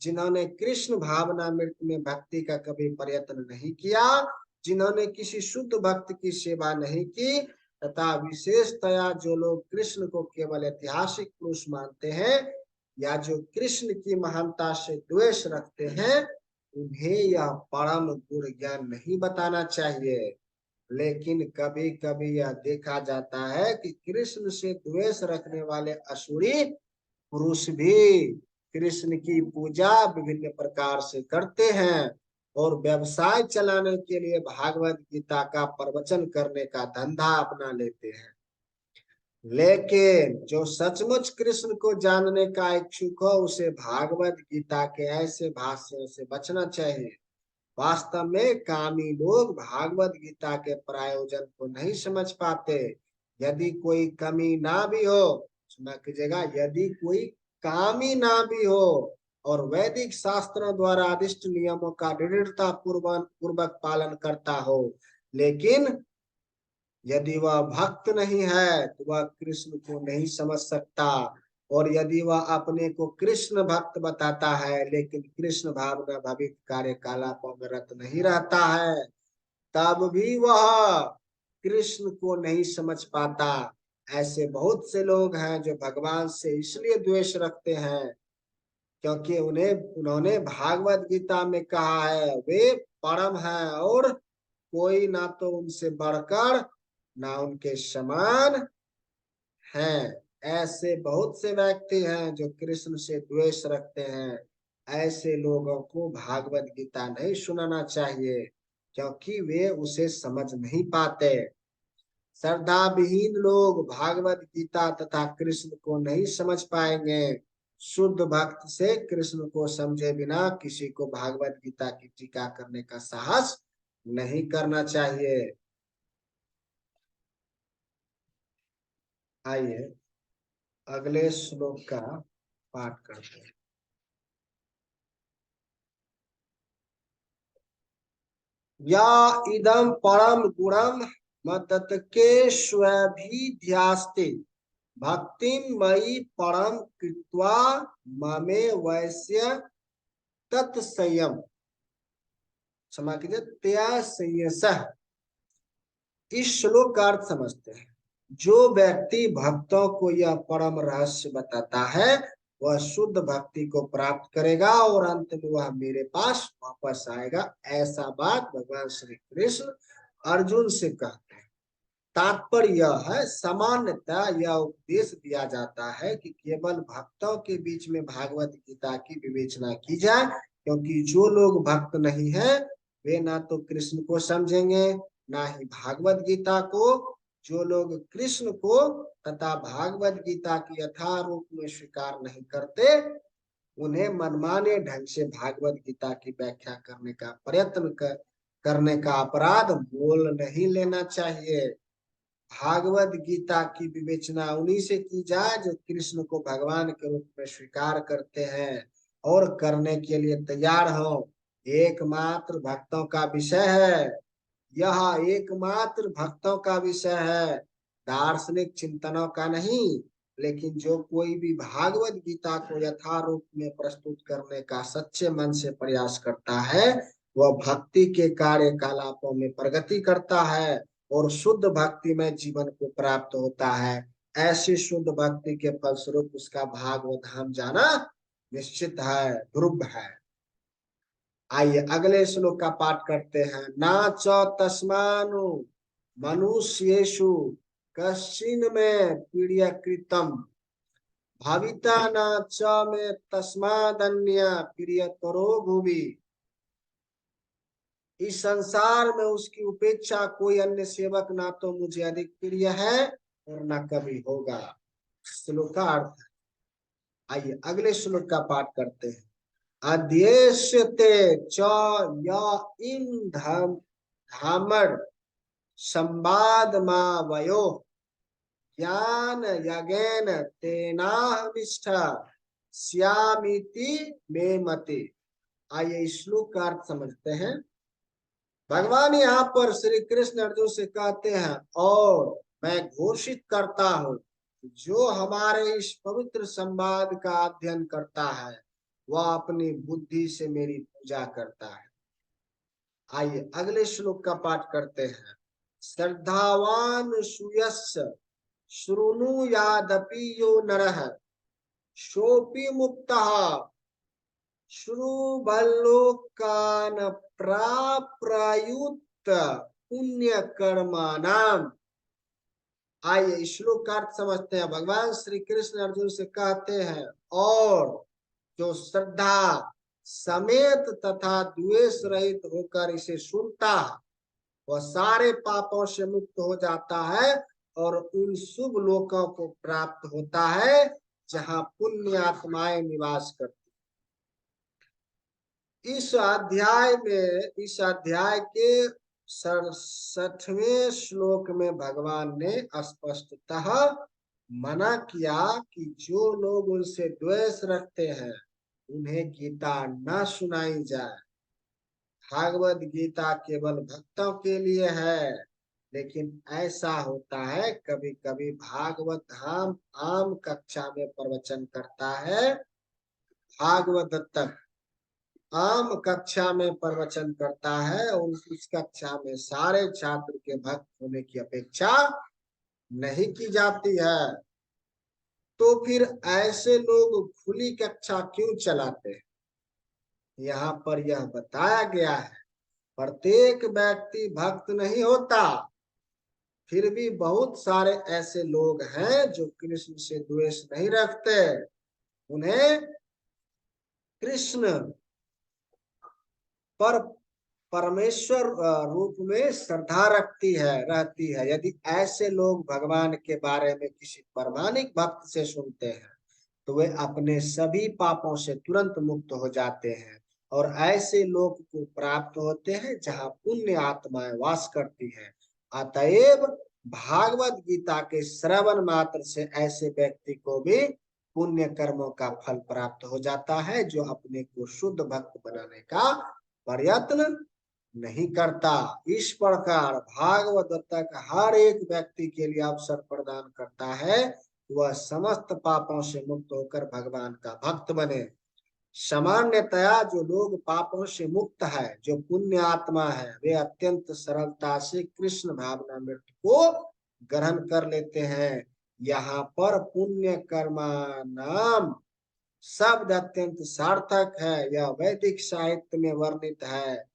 जिन्होंने कृष्ण भावना मृत में भक्ति का कभी प्रयत्न नहीं किया, जिन्होंने किसी शुद्ध भक्त की सेवा नहीं की, तथा विशेषतया जो लोग कृष्ण को केवल ऐतिहासिक पुरुष मानते हैं या जो कृष्ण की महानता से द्वेष रखते हैं, उन्हें यह परम गुण ज्ञान नहीं बताना चाहिए। लेकिन कभी कभी यह देखा जाता है कि कृष्ण से द्वेष रखने वाले असुरी पुरुष भी कृष्ण की पूजा विभिन्न प्रकार से करते हैं और व्यवसाय चलाने के लिए भागवत गीता का प्रवचन करने का धंधा अपना लेते हैं। लेकिन जो सचमुच कृष्ण को जानने का इच्छुक हो, उसे भागवत गीता के ऐसे भाष्यों से बचना चाहिए। वास्तव में कामी लोग भागवत गीता के प्रयोजन को नहीं समझ पाते। यदि कोई कमी ना भी हो, सुना कीजिएगा, यदि कोई कामी ना भी हो और वैदिक शास्त्रों द्वारा आदिष्ट नियमों का दृढ़ता पूर्वक पालन करता हो, लेकिन यदि वह भक्त नहीं है तो वह कृष्ण को नहीं समझ सकता। और यदि वह अपने को कृष्ण भक्त बताता है लेकिन कृष्ण भावना भावित कार्यकलापों में रत नहीं रहता है, तब भी वह कृष्ण को नहीं समझ पाता। ऐसे बहुत से लोग हैं जो भगवान से इसलिए द्वेष रखते हैं क्योंकि उन्होंने भागवत गीता में कहा है वे परम हैं और कोई ना तो उनसे बढ़कर ना उनके समान हैं। ऐसे बहुत से व्यक्ति हैं जो कृष्ण से द्वेष रखते हैं। ऐसे लोगों को भागवत गीता नहीं सुनाना चाहिए क्योंकि वे उसे समझ नहीं पाते। श्रद्धा विहीन लोग भागवत गीता तथा कृष्ण को नहीं समझ पाएंगे। शुद्ध भक्त से कृष्ण को समझे बिना किसी को भागवत गीता की टीका करने का साहस नहीं करना चाहिए। आइए अगले श्लोक का पाठ करते हैं। या इदम परम गुणम मत्तके स्वभिध्यास्ते भक्तिम मयि परम कृत्वा ममे वैश्य तत्संयम। क्षमा कीजिए, त्या संयसः। इस श्लोक का अर्थ समझते हैं। जो व्यक्ति भक्तों को यह परम रहस्य बताता है वह शुद्ध भक्ति को प्राप्त करेगा और अंत में वह मेरे पास वापस आएगा। ऐसा बात भगवान श्री कृष्ण अर्जुन से कहते हैं। तात्पर्य यह है, सामान्यतः यह उपदेश दिया जाता है कि केवल भक्तों के बीच में भागवत गीता की विवेचना की जाए, क्योंकि जो लोग भक्त नहीं है वे ना तो कृष्ण को समझेंगे ना ही भागवत गीता को। जो लोग कृष्ण को तथा भागवत गीता की यथारूप में स्वीकार नहीं करते, उन्हें मनमाने ढंग से भागवत गीता की व्याख्या करने का करने का अपराध मोल नहीं लेना चाहिए। भागवत गीता की विवेचना उन्हीं से की जाए जो कृष्ण को भगवान के रूप में स्वीकार करते हैं और करने के लिए तैयार हो। एकमात्र भक्तों का विषय है, यह एकमात्र भक्तों का विषय है, दार्शनिक चिंतनों का नहीं। लेकिन जो कोई भी भागवत गीता को यथारूप में प्रस्तुत करने का सच्चे मन से प्रयास करता है, वह भक्ति के कार्यकलापों में प्रगति करता है और शुद्ध भक्ति में जीवन को प्राप्त होता है। ऐसी शुद्ध भक्ति के फलस्वरूप उसका भागवत धाम जाना निश्चित है, ध्रुव है। आइए अगले श्लोक का पाठ करते हैं। ना च तस्मानु मनुष्येषु कश्चिन में प्रियकृतम भाविता न च में तस्मादन्य प्रियतरो भुवि। इस संसार में उसकी उपेक्षा कोई अन्य सेवक ना तो मुझे अधिक प्रिय है और न कभी होगा। श्लोक का अर्थ है। आइए अगले श्लोक का पाठ करते हैं। अध्येष्यते च य इन धामर संवाद वयो ज्ञान यज्ञेन तेनाहमिष्ठ स्यामिति मे मति। आइए श्लोक का अर्थ समझते हैं। भगवान यहाँ पर श्री कृष्ण अर्जुन से कहते हैं, और मैं घोषित करता हूँ, जो हमारे इस पवित्र संवाद का अध्ययन करता है वह अपनी बुद्धि से मेरी पूजा करता है। आइए अगले श्लोक का पाठ करते हैं। श्रद्धावान सुयस्य श्रुणु यादपि यो नरः सोपि मुक्तः श्रुबल्लोकान प्राप्रायुक्त पुण्य कर्माणाम। आइए श्लोक का अर्थ समझते हैं। भगवान श्री कृष्ण अर्जुन से कहते हैं, और जो श्रद्धा समेत तथा द्वेष रहित होकर इसे सुनता है वह सारे पापों से मुक्त हो जाता है और उन शुभ लोकों को प्राप्त होता है जहाँ पुण्य आत्माएं निवास करती। इस अध्याय के 67वें श्लोक में भगवान ने स्पष्टतः मना किया कि जो लोग उनसे द्वेष रखते हैं उन्हें गीता न सुनाई जाए। भागवत गीता केवल भक्तों के लिए है। लेकिन ऐसा होता है, कभी कभी भागवत धाम आम कक्षा में प्रवचन करता है, भागवत तक आम कक्षा में प्रवचन करता है और उस कक्षा में सारे छात्र के भक्त होने की अपेक्षा नहीं की जाती है। तो फिर ऐसे लोग खुली कक्षा क्यों चलाते हैं? यहाँ पर यह बताया गया है, प्रत्येक व्यक्ति भक्त नहीं होता, फिर भी बहुत सारे ऐसे लोग हैं जो कृष्ण से द्वेष नहीं रखते। उन्हें कृष्ण पर परमेश्वर रूप में श्रद्धा रहती है। यदि ऐसे लोग भगवान के बारे में किसी प्रामाणिक भक्त से सुनते हैं तो वे अपने सभी पापों से तुरंत मुक्त हो जाते हैं और ऐसे लोग को प्राप्त होते हैं जहाँ पुण्य आत्माएं वास करती हैं। अतएव भागवत गीता के श्रवण मात्र से ऐसे व्यक्ति को भी पुण्य कर्मों का फल प्राप्त हो जाता है, जो अपने को शुद्ध भक्त बनाने का प्रयत्न नहीं करता। इस प्रकार भागवत तक हर एक व्यक्ति के लिए अवसर प्रदान करता है, वह समस्त पापों से मुक्त होकर भगवान का भक्त बने। सामान्यतया जो लोग पापों से मुक्त है, जो पुण्य आत्मा है, वे अत्यंत सरलता से कृष्ण भावना मृत को ग्रहण कर लेते हैं। यहाँ पर पुण्य कर्मा नाम शब्द अत्यंत सार्थक है। यह वैदिक साहित्य में वर्णित है।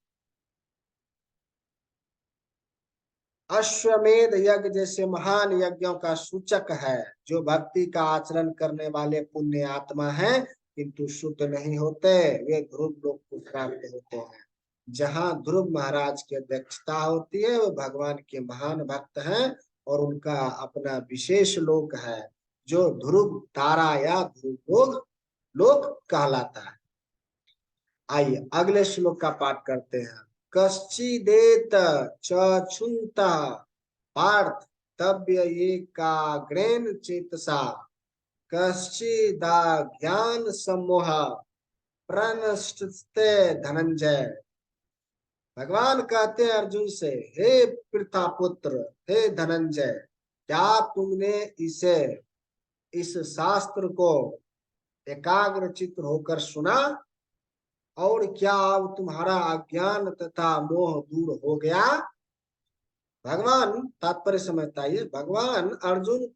अश्वमेध यज्ञ जैसे महान यज्ञों का सूचक है। जो भक्ति का आचरण करने वाले पुण्य आत्मा हैं किंतु शुद्ध नहीं होते, वे ध्रुव लोक को प्राप्त होते हैं। जहाँ ध्रुव महाराज की अध्यक्षता होती है वो भगवान के महान भक्त हैं और उनका अपना विशेष लोक है जो ध्रुव तारा या ध्रुव लोक लोक कहलाता है। आइए अगले श्लोक का पाठ करते हैं। कश्चिदेत चुंत पार्थ तव्य एकाग्रेण चेतसा कश्चिदाज्ञान सम्मोह प्रनष्टस्ते धनंजय। भगवान कहते हैं अर्जुन से, हे पृथापुत्र, हे धनंजय, क्या तुमने इस शास्त्र को एकाग्र चित्त होकर सुना और क्या अब तुम्हारा अज्ञान तथा मोह दूर हो गया। भगवान तात्पर्य समझता है, भगवान अर्जुन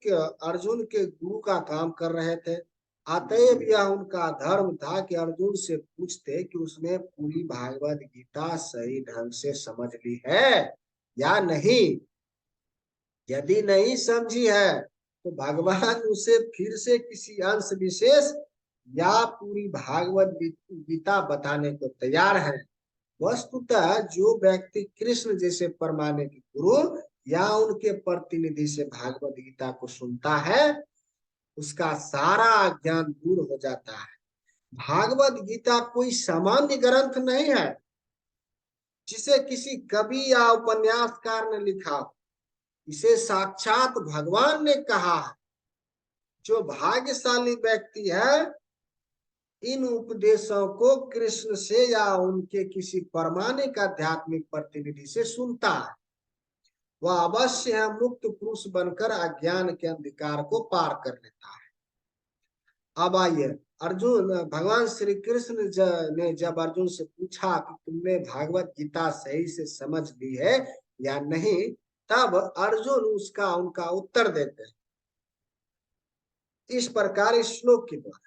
के गुरु का काम कर रहे थे, अतएव यह उनका धर्म था कि अर्जुन से पूछते कि उसने पूरी भागवत गीता सही ढंग से समझ ली है या नहीं। यदि नहीं समझी है तो भगवान उसे फिर से किसी अंश विशेष या पूरी भागवत गीता बताने को तैयार है। वस्तुतः जो व्यक्ति कृष्ण जैसे परमानेक गुरु या उनके प्रतिनिधि से भागवत गीता को सुनता है उसका सारा अज्ञान दूर हो जाता है। भागवत गीता कोई सामान्य ग्रंथ नहीं है जिसे किसी कवि या उपन्यासकार ने लिखा। इसे साक्षात भगवान ने कहा है। जो भाग्यशाली व्यक्ति है इन उपदेशों को कृष्ण से या उनके किसी परमानेक आध्यात्मिक प्रतिनिधि से सुनता है, वह अवश्य है मुक्त पुरुष बनकर अज्ञान के अंधकार को पार कर लेता है। अब आइए अर्जुन, भगवान श्री कृष्ण ने जब अर्जुन से पूछा कि तुमने भागवत गीता सही से समझ ली है या नहीं, तब अर्जुन उनका उत्तर देते हैं इस प्रकार इस श्लोक के द्वारा।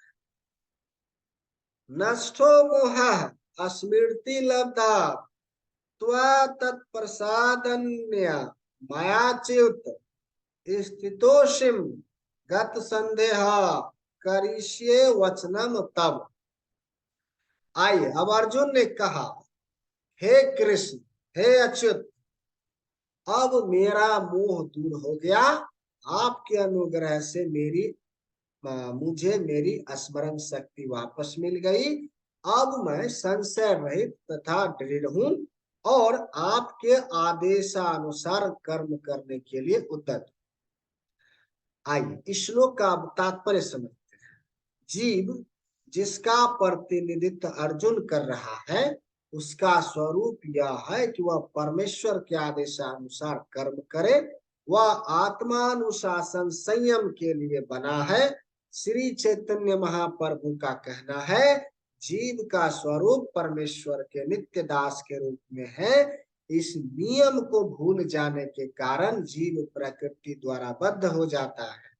नष्टो मोहः स्मृति लब्धा त्वा तत्प्रसादन्य मायाच्युत स्थितोषिम गत संदेह करिष्ये वचनम तब। आइए अब अर्जुन ने कहा, हे कृष्ण, हे अच्युत, अब मेरा मोह दूर हो गया। आपके अनुग्रह से मुझे मेरी स्मरण शक्ति वापस मिल गई। अब मैं संशय रहित तथा दृढ़ हूं और आपके आदेशानुसार कर्म करने के लिए उद्यत। आइए इस श्लोक का तात्पर्य समझते हैं। जीव जिसका प्रतिनिधित्व अर्जुन कर रहा है उसका स्वरूप यह है कि वह परमेश्वर के आदेशानुसार कर्म करे। वह आत्मानुशासन संयम के लिए बना है। श्री चैतन्य महाप्रभु का कहना है, जीव का स्वरूप परमेश्वर के नित्य दास के रूप में है। इस नियम को भूल जाने के कारण जीव प्रकृति द्वारा बद्ध हो जाता है,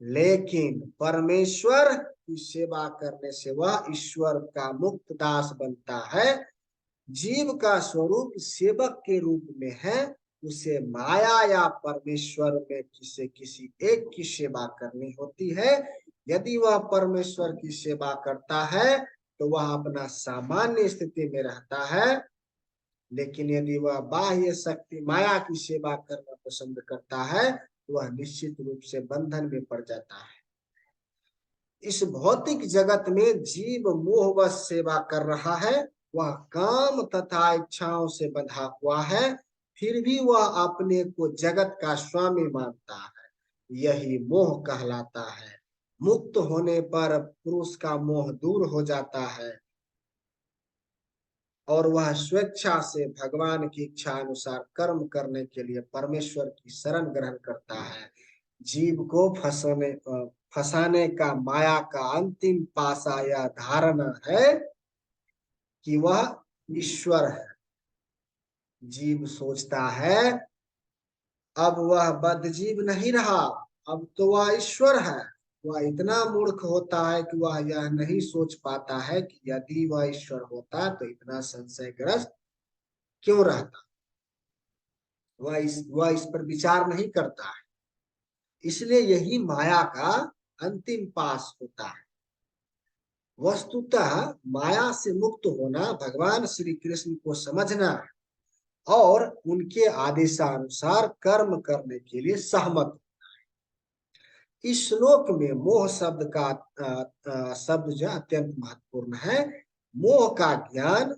लेकिन परमेश्वर की सेवा करने से वह ईश्वर का मुक्त दास बनता है। जीव का स्वरूप सेवक के रूप में है। उसे माया या परमेश्वर में किसी एक की सेवा करनी होती है। यदि वह परमेश्वर की सेवा करता है तो वह अपना सामान्य स्थिति में रहता है, लेकिन यदि वह बाह्य शक्ति माया की सेवा करना पसंद करता है तो वह निश्चित रूप से बंधन में पड़ जाता है। इस भौतिक जगत में जीव मोहवश सेवा कर रहा है। वह काम तथा इच्छाओं से बंधा हुआ है, फिर भी वह अपने को जगत का स्वामी मानता है। यही मोह कहलाता है। मुक्त होने पर पुरुष का मोह दूर हो जाता है और वह स्वेच्छा से भगवान की इच्छा अनुसार कर्म करने के लिए परमेश्वर की शरण ग्रहण करता है। जीव को फंसाने का माया का अंतिम पासा यह धारणा है कि वह ईश्वर है। जीव सोचता है अब वह बद्ध जीव नहीं रहा, अब तो वह ईश्वर है। वह इतना मूर्ख होता है कि वह यह नहीं सोच पाता है कि यदि वह ईश्वर होता तो इतना संशयग्रस्त क्यों रहता। वह इस पर विचार नहीं करता है। इसलिए यही माया का अंतिम पास होता है। वस्तुतः माया से मुक्त होना भगवान श्री कृष्ण को समझना है और उनके आदेशानुसार कर्म करने के लिए सहमत। इस श्लोक में मोह शब्द का शब्द जो अत्यंत महत्वपूर्ण है। मोह का ज्ञान,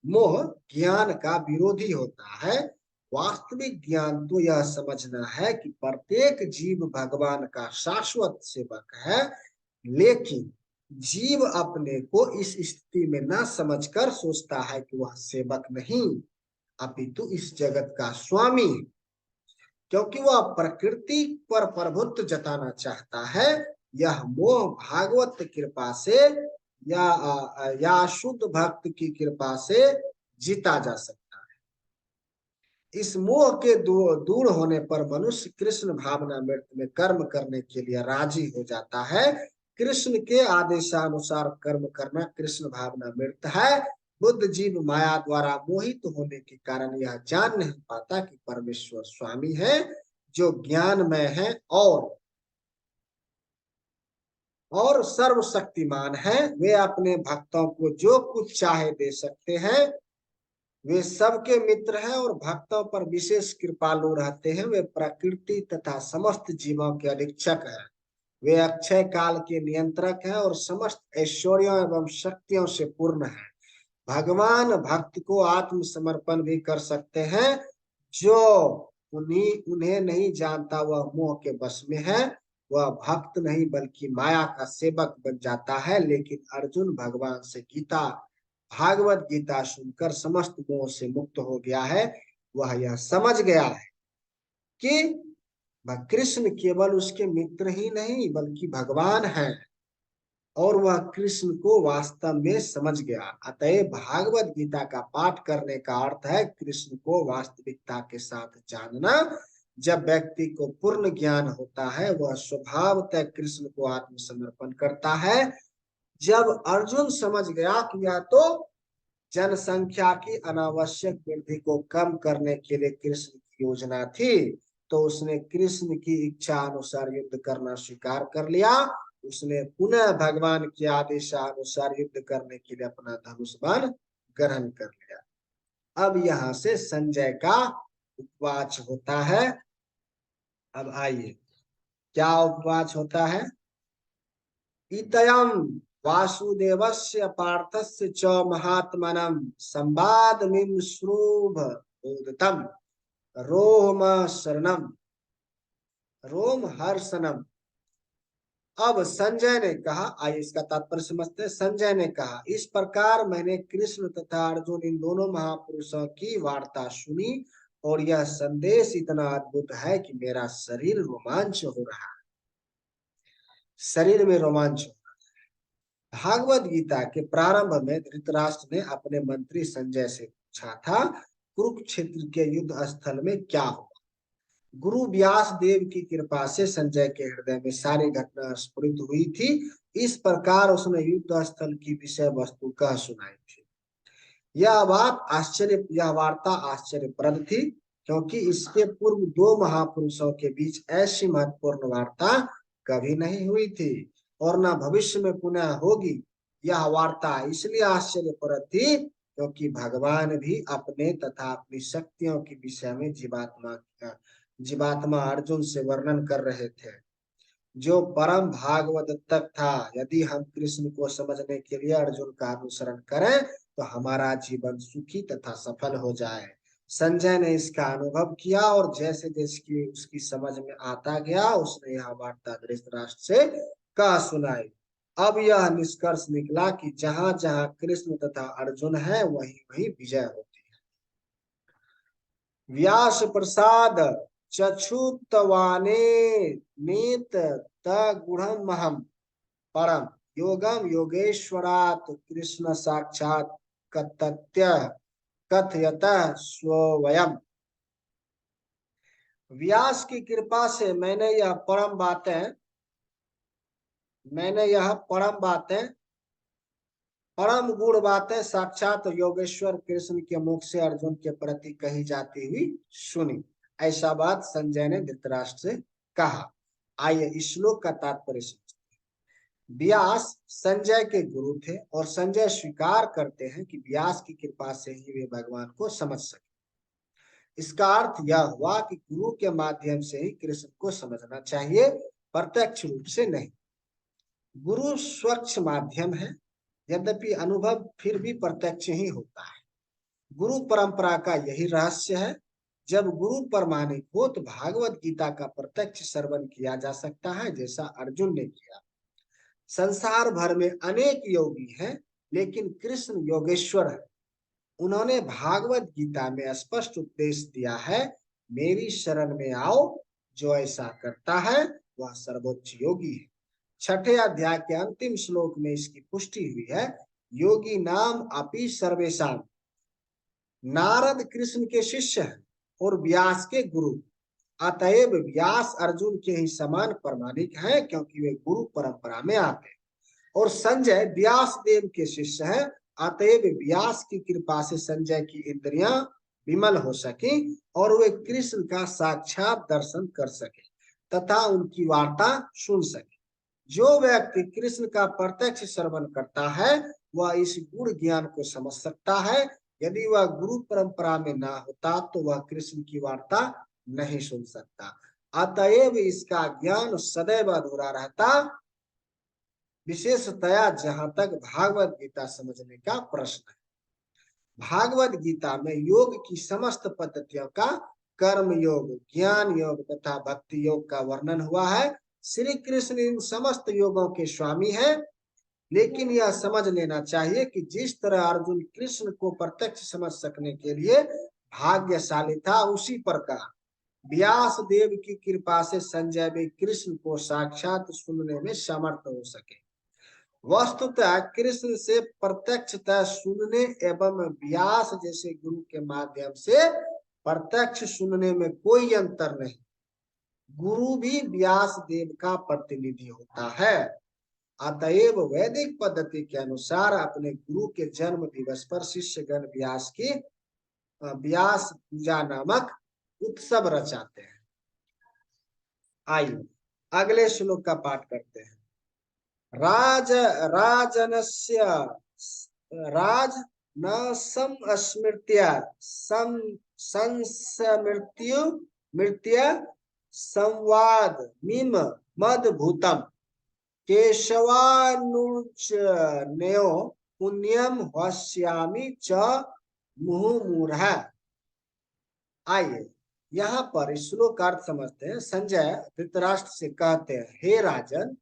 मोह ज्ञान का विरोधी होता है। वास्तविक ज्ञान तो यह समझना है कि प्रत्येक जीव भगवान का शाश्वत सेवक है, लेकिन जीव अपने को इस स्थिति में न समझकर सोचता है कि वह सेवक नहीं अपितु इस जगत का स्वामी है, क्योंकि वह प्रकृति पर प्रभुत्व जताना चाहता है। यह मोह भागवत कृपा से या शुद्ध भक्त की कृपा से जीता जा सकता है। इस मोह के दूर होने पर मनुष्य कृष्ण भावना मृत में कर्म करने के लिए राजी हो जाता है। कृष्ण के आदेशानुसार कर्म करना कृष्ण भावना मृत है। बुद्ध जीव माया द्वारा मोहित होने के कारण यह जान नहीं पाता कि परमेश्वर स्वामी है जो ज्ञानमय है और सर्वशक्तिमान है। वे अपने भक्तों को जो कुछ चाहे दे सकते हैं। वे सबके मित्र हैं और भक्तों पर विशेष कृपालु रहते हैं। वे प्रकृति तथा समस्त जीवों के अधीक्षक हैं। वे अक्षय काल के नियंत्रक हैं और समस्त ऐश्वर्यों एवं शक्तियों से पूर्ण हैं। भगवान भक्त को आत्मसमर्पण भी कर सकते हैं। जो उन्हें नहीं जानता वह मोह के वश में है। वह भक्त नहीं बल्कि माया का सेवक बन जाता है। लेकिन अर्जुन भगवान से भागवत गीता सुनकर समस्त मोह से मुक्त हो गया है। वह यह समझ गया है कि कृष्ण केवल उसके मित्र ही नहीं बल्कि भगवान है और वह कृष्ण को वास्तव में समझ गया। अतएव भागवत गीता का पाठ करने का अर्थ है कृष्ण को वास्तविकता के साथ जानना। जब व्यक्ति को पूर्ण ज्ञान होता है वह स्वभावतः कृष्ण को आत्मसमर्पण करता है। जब अर्जुन समझ गया कि यह तो जनसंख्या की अनावश्यक वृद्धि को कम करने के लिए कृष्ण की योजना थी, तो उसने कृष्ण की इच्छा अनुसार युद्ध करना स्वीकार कर लिया। उसने पुनः भगवान के आदेशानुसार युद्ध करने के लिए अपना धनुष बाण ग्रहण कर लिया। अब यहाँ से संजय का उपवाच होता है। अब आइए क्या उपवाच होता है। इतयम वासुदेवस्य पार्थस्य च महात्मनम संवादमिम श्रूभ बोधतम रोम शरणम रोम हर्षणम। अब संजय ने कहा, आइए इसका तात्पर्य समझते हैं। संजय ने कहा, इस प्रकार मैंने कृष्ण तथा अर्जुन इन दोनों महापुरुषों की वार्ता सुनी और यह संदेश इतना अद्भुत है कि मेरा शरीर रोमांच हो रहा है। शरीर में रोमांच। भागवत गीता के प्रारंभ में धृतराष्ट्र ने अपने मंत्री संजय से पूछा था, कुरुक्षेत्र के युद्ध स्थल में क्या हुआ। गुरु व्यास देव की कृपा से संजय के हृदय में सारी घटना स्फुरित हुई थी। इस प्रकार उसने युद्ध स्थल की विषय वस्तु कह सुनाई थी। यह वार्ता आश्चर्यप्रद थी, क्योंकि इसके पूर्व दो महापुरुषों के बीच ऐसी महत्वपूर्ण वार्ता कभी नहीं हुई थी और न भविष्य में पुनः होगी। यह वार्ता इसलिए आश्चर्यप्रद थी क्योंकि भगवान भी अपने तथा अपनी शक्तियों के विषय में जीवात्मा अर्जुन से वर्णन कर रहे थे, जो परम भागवत तक था। यदि हम कृष्ण को समझने के लिए अर्जुन का अनुसरण करें तो हमारा जीवन सुखी तथा सफल हो जाए। संजय ने इसका अनुभव किया और जैसे जैसे कि उसकी समझ में आता गया उसने यह वार्ता धृतराष्ट्र से कह सुनाई। अब यह निष्कर्ष निकला कि जहां जहां कृष्ण तथा अर्जुन है वहीं वहीं विजय होती है। व्यास प्रसाद चक्षुतवाने नेत तगुणमहम परम योगम योगेश्वरात कृष्ण साक्षात कथत्य कथयत स्वयं। व्यास की कृपा से मैंने यह परम गुण बातें साक्षात योगेश्वर कृष्ण के मुख से अर्जुन के प्रति कही जाती हुई सुनी। ऐसा बात संजय ने धृतराष्ट्र से कहा। आइए इस श्लोक का तात्पर्य समझते हैं। व्यास संजय के गुरु थे और संजय स्वीकार करते हैं कि व्यास की कृपा से ही वे भगवान को समझ सके। इसका अर्थ यह हुआ कि गुरु के माध्यम से ही कृष्ण को समझना चाहिए, प्रत्यक्ष रूप से नहीं। गुरु स्वच्छ माध्यम है, यद्यपि अनुभव फिर भी प्रत्यक्ष ही होता है। गुरु परंपरा का यही रहस्य है। जब गुरु प्रमाणिक हो तो भागवत गीता का प्रत्यक्ष श्रवण किया जा सकता है, जैसा अर्जुन ने किया। संसार भर में अनेक योगी हैं, लेकिन कृष्ण योगेश्वर है। उन्होंने भागवत गीता में स्पष्ट उपदेश दिया है, मेरी शरण में आओ, जो ऐसा करता है वह सर्वोच्च योगी है। छठे अध्याय के अंतिम श्लोक में इसकी पुष्टि हुई है, योगी नाम अपि सर्वेशाम। नारद कृष्ण के शिष्य हैं और व्यास के गुरु, अतएव व्यास अर्जुन के ही समान प्रमाणिक हैं, क्योंकि वे गुरु परंपरा में आते हैं। और संजय व्यास देव के शिष्य हैं, अतएव व्यास की कृपा से संजय की इंद्रियां विमल हो सके और वे कृष्ण का साक्षात दर्शन कर सके तथा उनकी वार्ता सुन सके। जो व्यक्ति कृष्ण का प्रत्यक्ष श्रवण करता है वह इस गुण ज्ञान को समझ सकता है। यदि वह गुरु परंपरा में ना होता तो वह कृष्ण की वार्ता नहीं सुन सकता। अतएव इसका ज्ञान सदैव अधूरा रहता, विशेषतया जहां तक भागवत गीता समझने का प्रश्न है। भागवत गीता में योग की समस्त पद्धतियों का, कर्म योग, ज्ञान योग तथा भक्ति योग का वर्णन हुआ है। श्री कृष्ण इन समस्त योगों के स्वामी हैं, लेकिन यह समझ लेना चाहिए कि जिस तरह अर्जुन कृष्ण को प्रत्यक्ष समझ सकने के लिए भाग्यशाली था, उसी प्रकार व्यास देव की कृपा से संजय भी कृष्ण को साक्षात सुनने में समर्थ हो सके। वस्तुतः कृष्ण से प्रत्यक्षतः सुनने एवं व्यास जैसे गुरु के माध्यम से प्रत्यक्ष सुनने में कोई अंतर नहीं। गुरु भी व्यास देव का प्रतिनिधि होता है। अतएव वैदिक पद्धति के अनुसार अपने गुरु के जन्म दिवस पर शिष्यगण व्यास पूजा नामक उत्सव रचाते हैं। आइए अगले श्लोक का पाठ करते हैं। राजनस्य राज न समस्मृत्य संस्मृत्यु मृत्य संवाद मिम मदभूतम केशवानुजनयो पुण्यम वश्यामि च मुहुर्मुहुः। आइए यहाँ पर इस श्लोक का अर्थ समझते हैं। संजय धृतराष्ट्र से कहते हैं, हे राजन,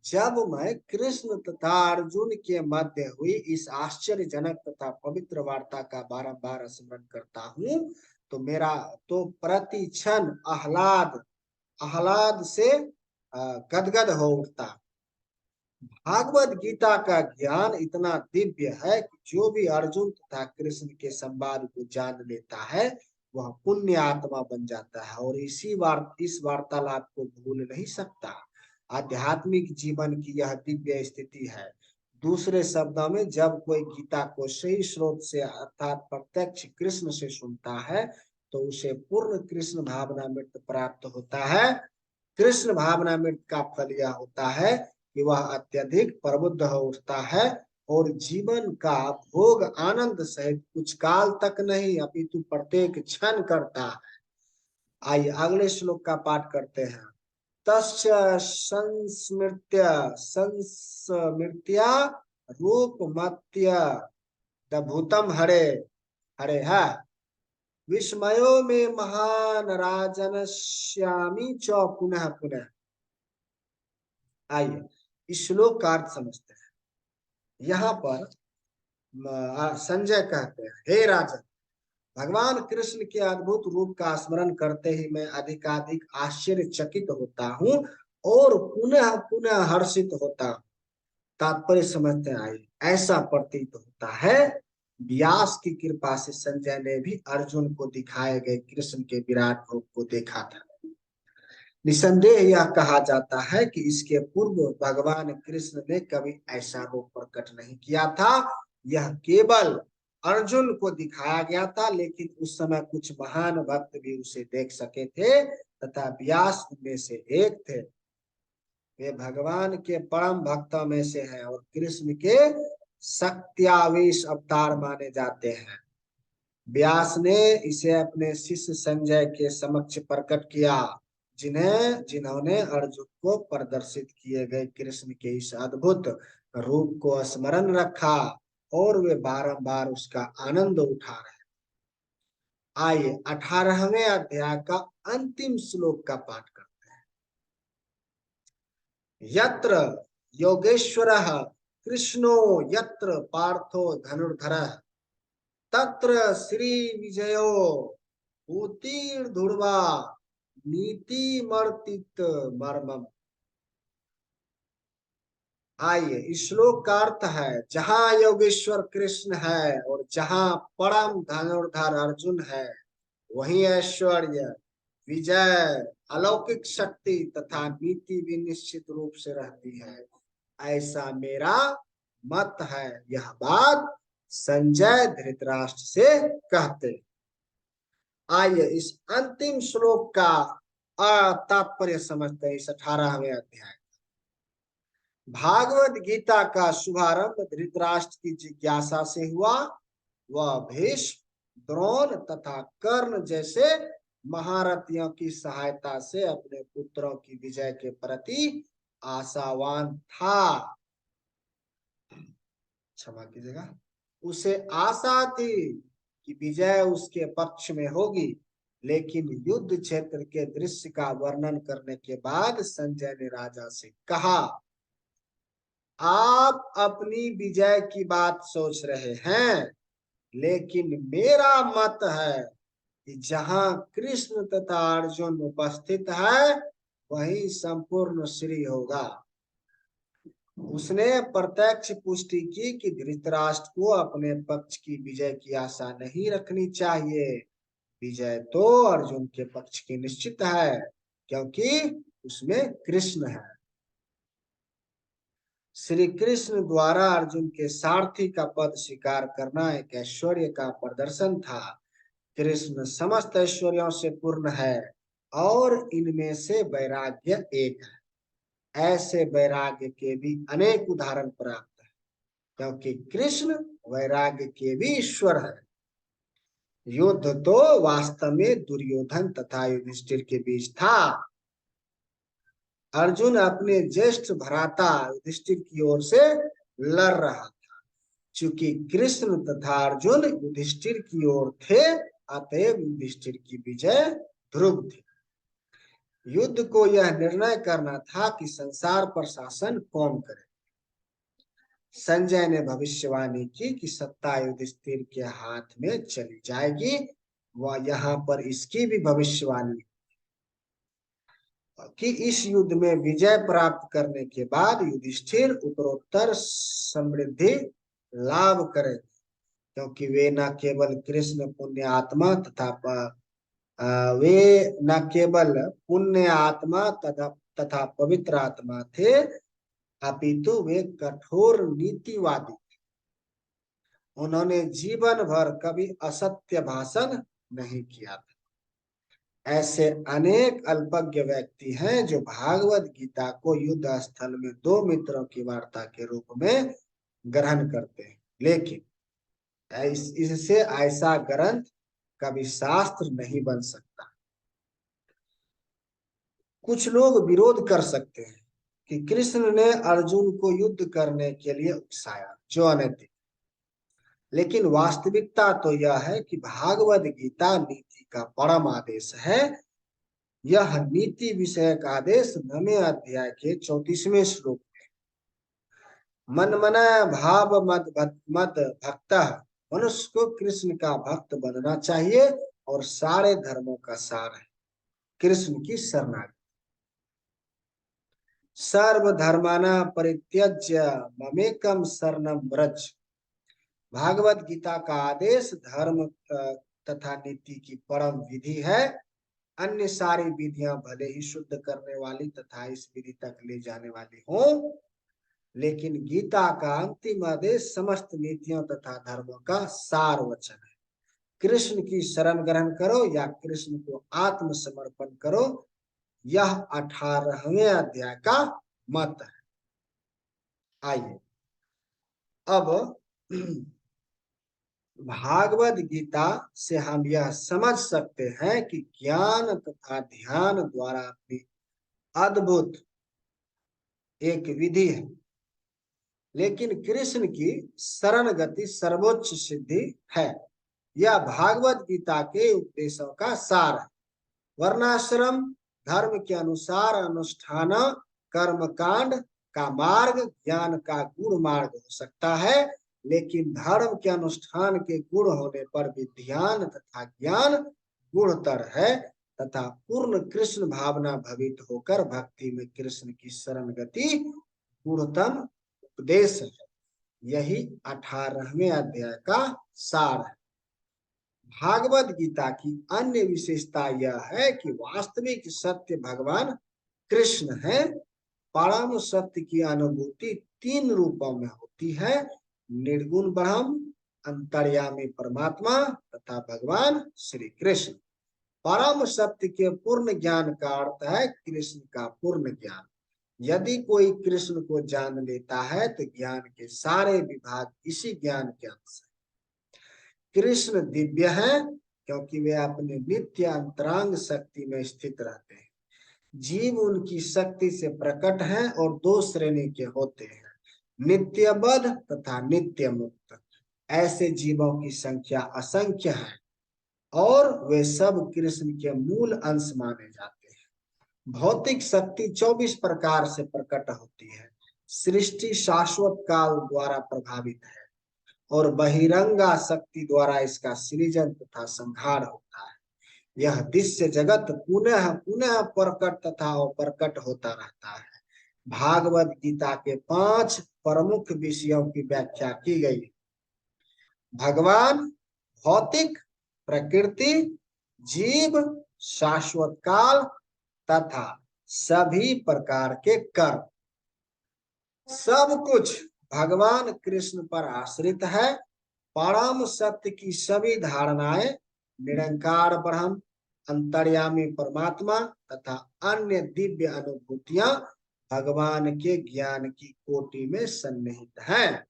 जब मैं कृष्ण तथा अर्जुन के मध्य हुई इस आश्चर्यजनक तथा पवित्र वार्ता का बारंबार स्मरण करता हूँ तो मेरा तो प्रति क्षण आह्लाद से गदगद हो उठता। भागवत गीता का ज्ञान इतना दिव्य है कि जो भी अर्जुन तथा कृष्ण के संवाद को जान लेता है वह पुण्य आत्मा बन जाता है और इस वार्तालाप को भूल नहीं सकता। आध्यात्मिक जीवन की यह दिव्य स्थिति है। दूसरे शब्दों में, जब कोई गीता को सही स्रोत से अर्थात प्रत्यक्ष कृष्ण से सुनता है तो उसे पूर्ण कृष्ण भावनामृत प्राप्त होता है। कृष्ण भावनामृत का फल यह होता है कि वह अत्यधिक प्रबुद्ध हो उठता है और जीवन का भोग आनंद सहित कुछ काल तक नहीं अपितु प्रत्येक क्षण करता है। आइए अगले श्लोक का पाठ करते हैं। तस्य संस्मृत्या रूपमत्य दभूतम हरे हरे है विस्मयो में महान राजनश्यामि च पुनः पुनः। आइए इस श्लोक का अर्थ समझते हैं। यहाँ पर संजय कहते हैं, हे राजन, भगवान कृष्ण के अद्भुत रूप का स्मरण करते ही मैं अधिकाधिक आश्चर्यचकित होता हूँ और पुनः पुनः हर्षित होता हूँ। तात्पर्य समझते हैं। आइए, ऐसा प्रतीत होता है व्यास की कृपा से संजय ने भी अर्जुन को दिखाए गए कृष्ण के विराट रूप को देखा था। निसंदेह यह कहा जाता है कि इसके पूर्व भगवान कृष्ण ने कभी ऐसा रूप प्रकट नहीं किया था। यह केवल अर्जुन को दिखाया गया था, लेकिन उस समय कुछ महान भक्त भी उसे देख सके थे तथा व्यास उनमें से एक थे। वे भगवान के परम भक्तों में से हैं और कृष्ण के शक्त्यावेश अवतार माने जाते हैं। व्यास ने इसे अपने शिष्य संजय के समक्ष प्रकट किया, जिन्होंने अर्जुन को प्रदर्शित किए गए कृष्ण के इस अद्भुत रूप को स्मरण रखा और वे बारंबार उसका आनंद उठा रहे। आइए 18वें अध्याय का अंतिम श्लोक का पाठ करते हैं। यत्र योगेश्वरः कृष्णो यत्र पार्थो धनुर्धरः तत्र श्री विजयो भूतिर्धुर्वा नीतिमर्तित मर्मम। आइए, इस श्लोक का अर्थ है, जहां योगेश्वर कृष्ण है और जहां परम धनुर्धर अर्जुन है, वहीं ऐश्वर्य, विजय, अलौकिक शक्ति तथा नीति भी निश्चित रूप से रहती है, ऐसा मेरा मत है। यह बात संजय धृतराष्ट्र से कहते। आइए इस अंतिम श्लोक का तात्पर्य समझते हैं। इस 18वें अध्याय भागवत गीता का शुभारंभ धृतराष्ट्र की जिज्ञासा से हुआ। वह भीष्म, द्रोण तथा कर्ण जैसे महारथियों की सहायता से अपने पुत्रों की विजय के प्रति आशावान था। क्षमा कीजिएगा, उसे आशा थी कि विजय उसके पक्ष में होगी, लेकिन युद्ध क्षेत्र के दृश्य का वर्णन करने के बाद संजय ने राजा से कहा, आप अपनी विजय की बात सोच रहे हैं, लेकिन मेरा मत है कि जहां कृष्ण तथा अर्जुन उपस्थित है, वहीं संपूर्ण श्री होगा। उसने प्रत्यक्ष पुष्टि की कि धृतराष्ट्र को अपने पक्ष की विजय की आशा नहीं रखनी चाहिए। विजय तो अर्जुन के पक्ष की निश्चित है, क्योंकि उसमें कृष्ण है। श्री कृष्ण द्वारा अर्जुन के सारथी का पद स्वीकार करना एक ऐश्वर्य का प्रदर्शन था। कृष्ण समस्त ऐश्वर्यों से पूर्ण है और इनमें से वैराग्य एक है। ऐसे वैराग्य के भी अनेक उदाहरण प्राप्त है, क्योंकि कृष्ण वैराग्य के भी ईश्वर है। युद्ध तो वास्तव में दुर्योधन तथा युधिष्ठिर के बीच था। अर्जुन अपने ज्येष्ठ भ्राता युधिष्ठिर की ओर से लड़ रहा था। चूंकि कृष्ण तथा अर्जुन युधिष्ठिर की ओर थे, अतएव युधिष्ठिर की विजय ध्रुव थी। युद्ध को यह निर्णय करना था कि संसार पर शासन कौन करे। संजय ने भविष्यवाणी की कि सत्ता युधिष्ठिर के हाथ में चली जाएगी। वह यहाँ पर इसकी भी भविष्यवाणी कि इस युद्ध में विजय प्राप्त करने के बाद युधिष्ठिर उत्तरोत्तर समृद्धि लाभ करेंगे, क्योंकि वे न केवल कृष्ण पुण्य आत्मा तथा पवित्र आत्मा थे, अपितु वे कठोर नीतिवादी। उन्होंने जीवन भर कभी असत्य भाषण नहीं किया था। ऐसे अनेक अल्पज्ञ व्यक्ति हैं जो भागवत गीता को युद्ध स्थल में दो मित्रों की वार्ता के रूप में ग्रहण करते हैं, लेकिन इससे ऐसा ग्रंथ कभी शास्त्र नहीं बन सकता। कुछ लोग विरोध कर सकते हैं कि कृष्ण ने अर्जुन को युद्ध करने के लिए उकसाया, जो अनैतिक। लेकिन वास्तविकता तो यह है कि भागवत गीता नीति का परम आदेश है। यह नीति विषयक आदेश 9वें अध्याय के 34वें श्लोक में, मन मना भाव मद भक्त, मनुष्य को कृष्ण का भक्त बनना चाहिए और सारे धर्मों का सार है कृष्ण की शरणागति। सर्वधर्माना परित्यज्य ममेकम शरणम व्रज। भागवत गीता का आदेश धर्म तथा नीति की परम विधि है। अन्य सारी विधियां भले ही शुद्ध करने वाली तथा इस विधि तक ले जाने वाली हों, लेकिन गीता का अंतिम आदेश समस्त नीतियों तथा धर्मों का सार वचन है। कृष्ण की शरण ग्रहण करो या कृष्ण को आत्मसमर्पण करो, यह 18वें अध्याय का मत है। आइए अब भागवत गीता से हम यह समझ सकते हैं कि ज्ञान तथा ध्यान द्वारा भी अद्भुत एक विधि है, लेकिन कृष्ण की शरण गति सर्वोच्च सिद्धि है। यह भागवत गीता के उपदेशों का सार है। वर्णाश्रम धर्म के अनुसार अनुष्ठान कर्म कांड का मार्ग ज्ञान का गुण मार्ग हो सकता है, लेकिन धर्म के अनुष्ठान के गुण होने पर भी ध्यान तथा ज्ञान गुणतर है तथा पूर्ण कृष्ण भावना भवित होकर भक्ति में कृष्ण की शरण गति गुणतम उपदेश है। यही 18वें अध्याय का सार है। भागवत गीता की अन्य विशेषता यह है कि वास्तविक सत्य भगवान कृष्ण है। परम सत्य की अनुभूति 3 रूपों में होती है: निर्गुण ब्रह्म, अंतर्यामी परमात्मा तथा भगवान श्री कृष्ण। परम सत्य के पूर्ण ज्ञान का अर्थ है कृष्ण का पूर्ण ज्ञान। यदि कोई कृष्ण को जान लेता है तो ज्ञान के सारे विभाग इसी ज्ञान के अंश है। कृष्ण दिव्य है क्योंकि वे अपने नित्य अंतरांग शक्ति में स्थित रहते हैं। जीव उनकी शक्ति से प्रकट हैं और 2 श्रेणी के होते हैं: नित्य बद्ध तथा नित्य मुक्त। ऐसे जीवों की संख्या असंख्य है और वे सब कृष्ण के मूल अंश माने जाते हैं। भौतिक शक्ति 24 प्रकार से प्रकट होती है। सृष्टि शाश्वत काल द्वारा प्रभावित है और बहिरंगा शक्ति द्वारा इसका सृजन तथा संहार होता है। यह दृश्य जगत पुनः पुनः प्रकट तथा अप्रकट होता रहता है। भागवत गीता के 5 प्रमुख विषयों की व्याख्या की गई: भगवान, भौतिक, प्रकृति, जीव, शाश्वत काल तथा सभी प्रकार के कर्म। सब कुछ भगवान कृष्ण पर आश्रित है। परम सत्य की सभी धारणाएं, निरंकार ब्रह्म, अंतर्यामी परमात्मा तथा अन्य दिव्य अनुभूतियां भगवान के ज्ञान की कोटि में सन्निहित हैं।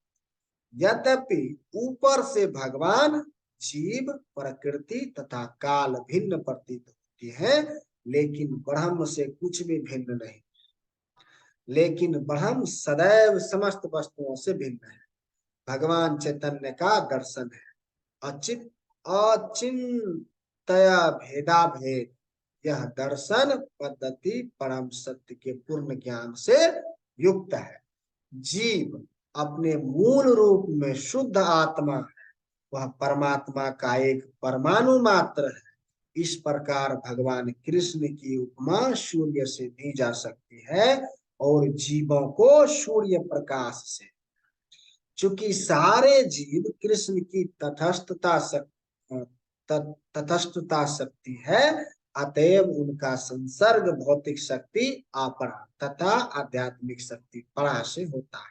यद्यपि ऊपर से भगवान, जीव, प्रकृति तथा काल भिन्न प्रतीत होती हैं, लेकिन ब्रह्म से कुछ भी भिन्न नहीं। लेकिन ब्रह्म सदैव समस्त वस्तुओं से भिन्न है। भगवान चैतन्य का दर्शन है। अचित अचिंतया भेदा भेद। यह दर्शन पद्धति परम सत्य के पूर्ण ज्ञान से युक्त है। जीव अपने मूल रूप में शुद्ध आत्मा है। वह परमात्मा का एक परमाणु मात्र है। इस प्रकार भगवान कृष्ण की उपमा सूर्य से दी जा सकती है और जीवों को सूर्य प्रकाश से। चूंकि सारे जीव कृष्ण की तटस्थता शक्ति है, अतएव उनका संसर्ग भौतिक शक्ति अपरा तथा आध्यात्मिक शक्ति परा से होता है।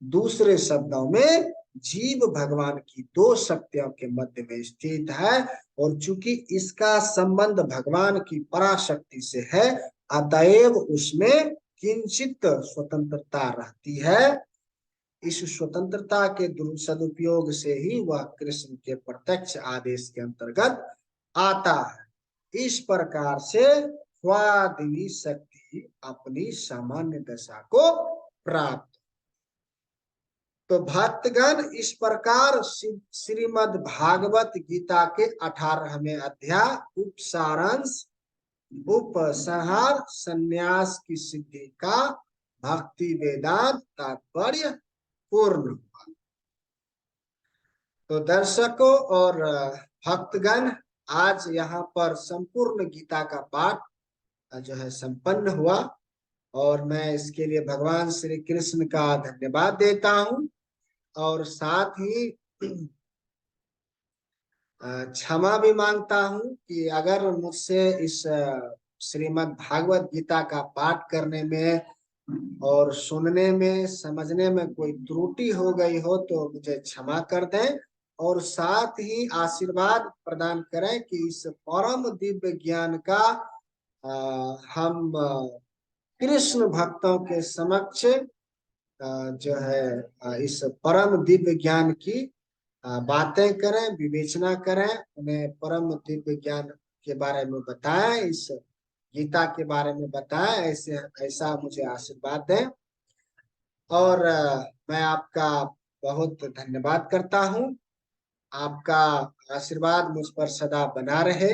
दूसरे शब्दों में जीव भगवान की 2 शक्तियों के मध्य में स्थित है और चूंकि इसका संबंध भगवान की पराशक्ति से है, अतएव उसमें किंचित स्वतंत्रता रहती है। इस स्वतंत्रता के सदुपयोग से ही वह कृष्ण के प्रत्यक्ष आदेश के अंतर्गत आता है। इस प्रकार से स्वादिनी शक्ति अपनी सामान्य दशा को प्राप्त। तो भक्तगण, इस प्रकार श्रीमद् भागवत गीता के 18वें अध्याय उपसारांश उपसंहार संन्यास की सिद्धि का भक्ति वेदांत तात्पर्य पूर्ण हुआ। तो दर्शकों और भक्तगण, आज यहाँ पर संपूर्ण गीता का पाठ जो है संपन्न हुआ और मैं इसके लिए भगवान श्री कृष्ण का धन्यवाद देता हूँ और साथ ही क्षमा भी मांगता हूँ कि अगर मुझसे इस श्रीमद् भागवत गीता का पाठ करने में और सुनने में समझने में कोई त्रुटि हो गई हो तो मुझे क्षमा कर दें, और साथ ही आशीर्वाद प्रदान करें कि इस परम दिव्य ज्ञान का हम कृष्ण भक्तों के समक्ष जो है इस परम दिव्य ज्ञान की बातें करें, विवेचना करें, उन्हें परम दिव्य ज्ञान के बारे में बताएं, इस गीता के बारे में बताएं। ऐसे ऐसा मुझे आशीर्वाद दें। और मैं आपका बहुत धन्यवाद करता हूँ। आपका आशीर्वाद मुझ पर सदा बना रहे,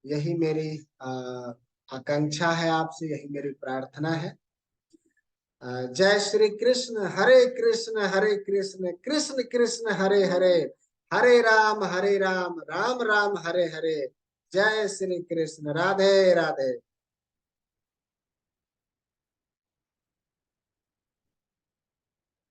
यही मेरी आकांक्षा है आपसे, यही मेरी प्रार्थना है। जय श्री कृष्ण। हरे कृष्ण कृष्ण कृष्ण हरे हरे, हरे राम राम राम हरे हरे। जय श्री कृष्ण। राधे राधे।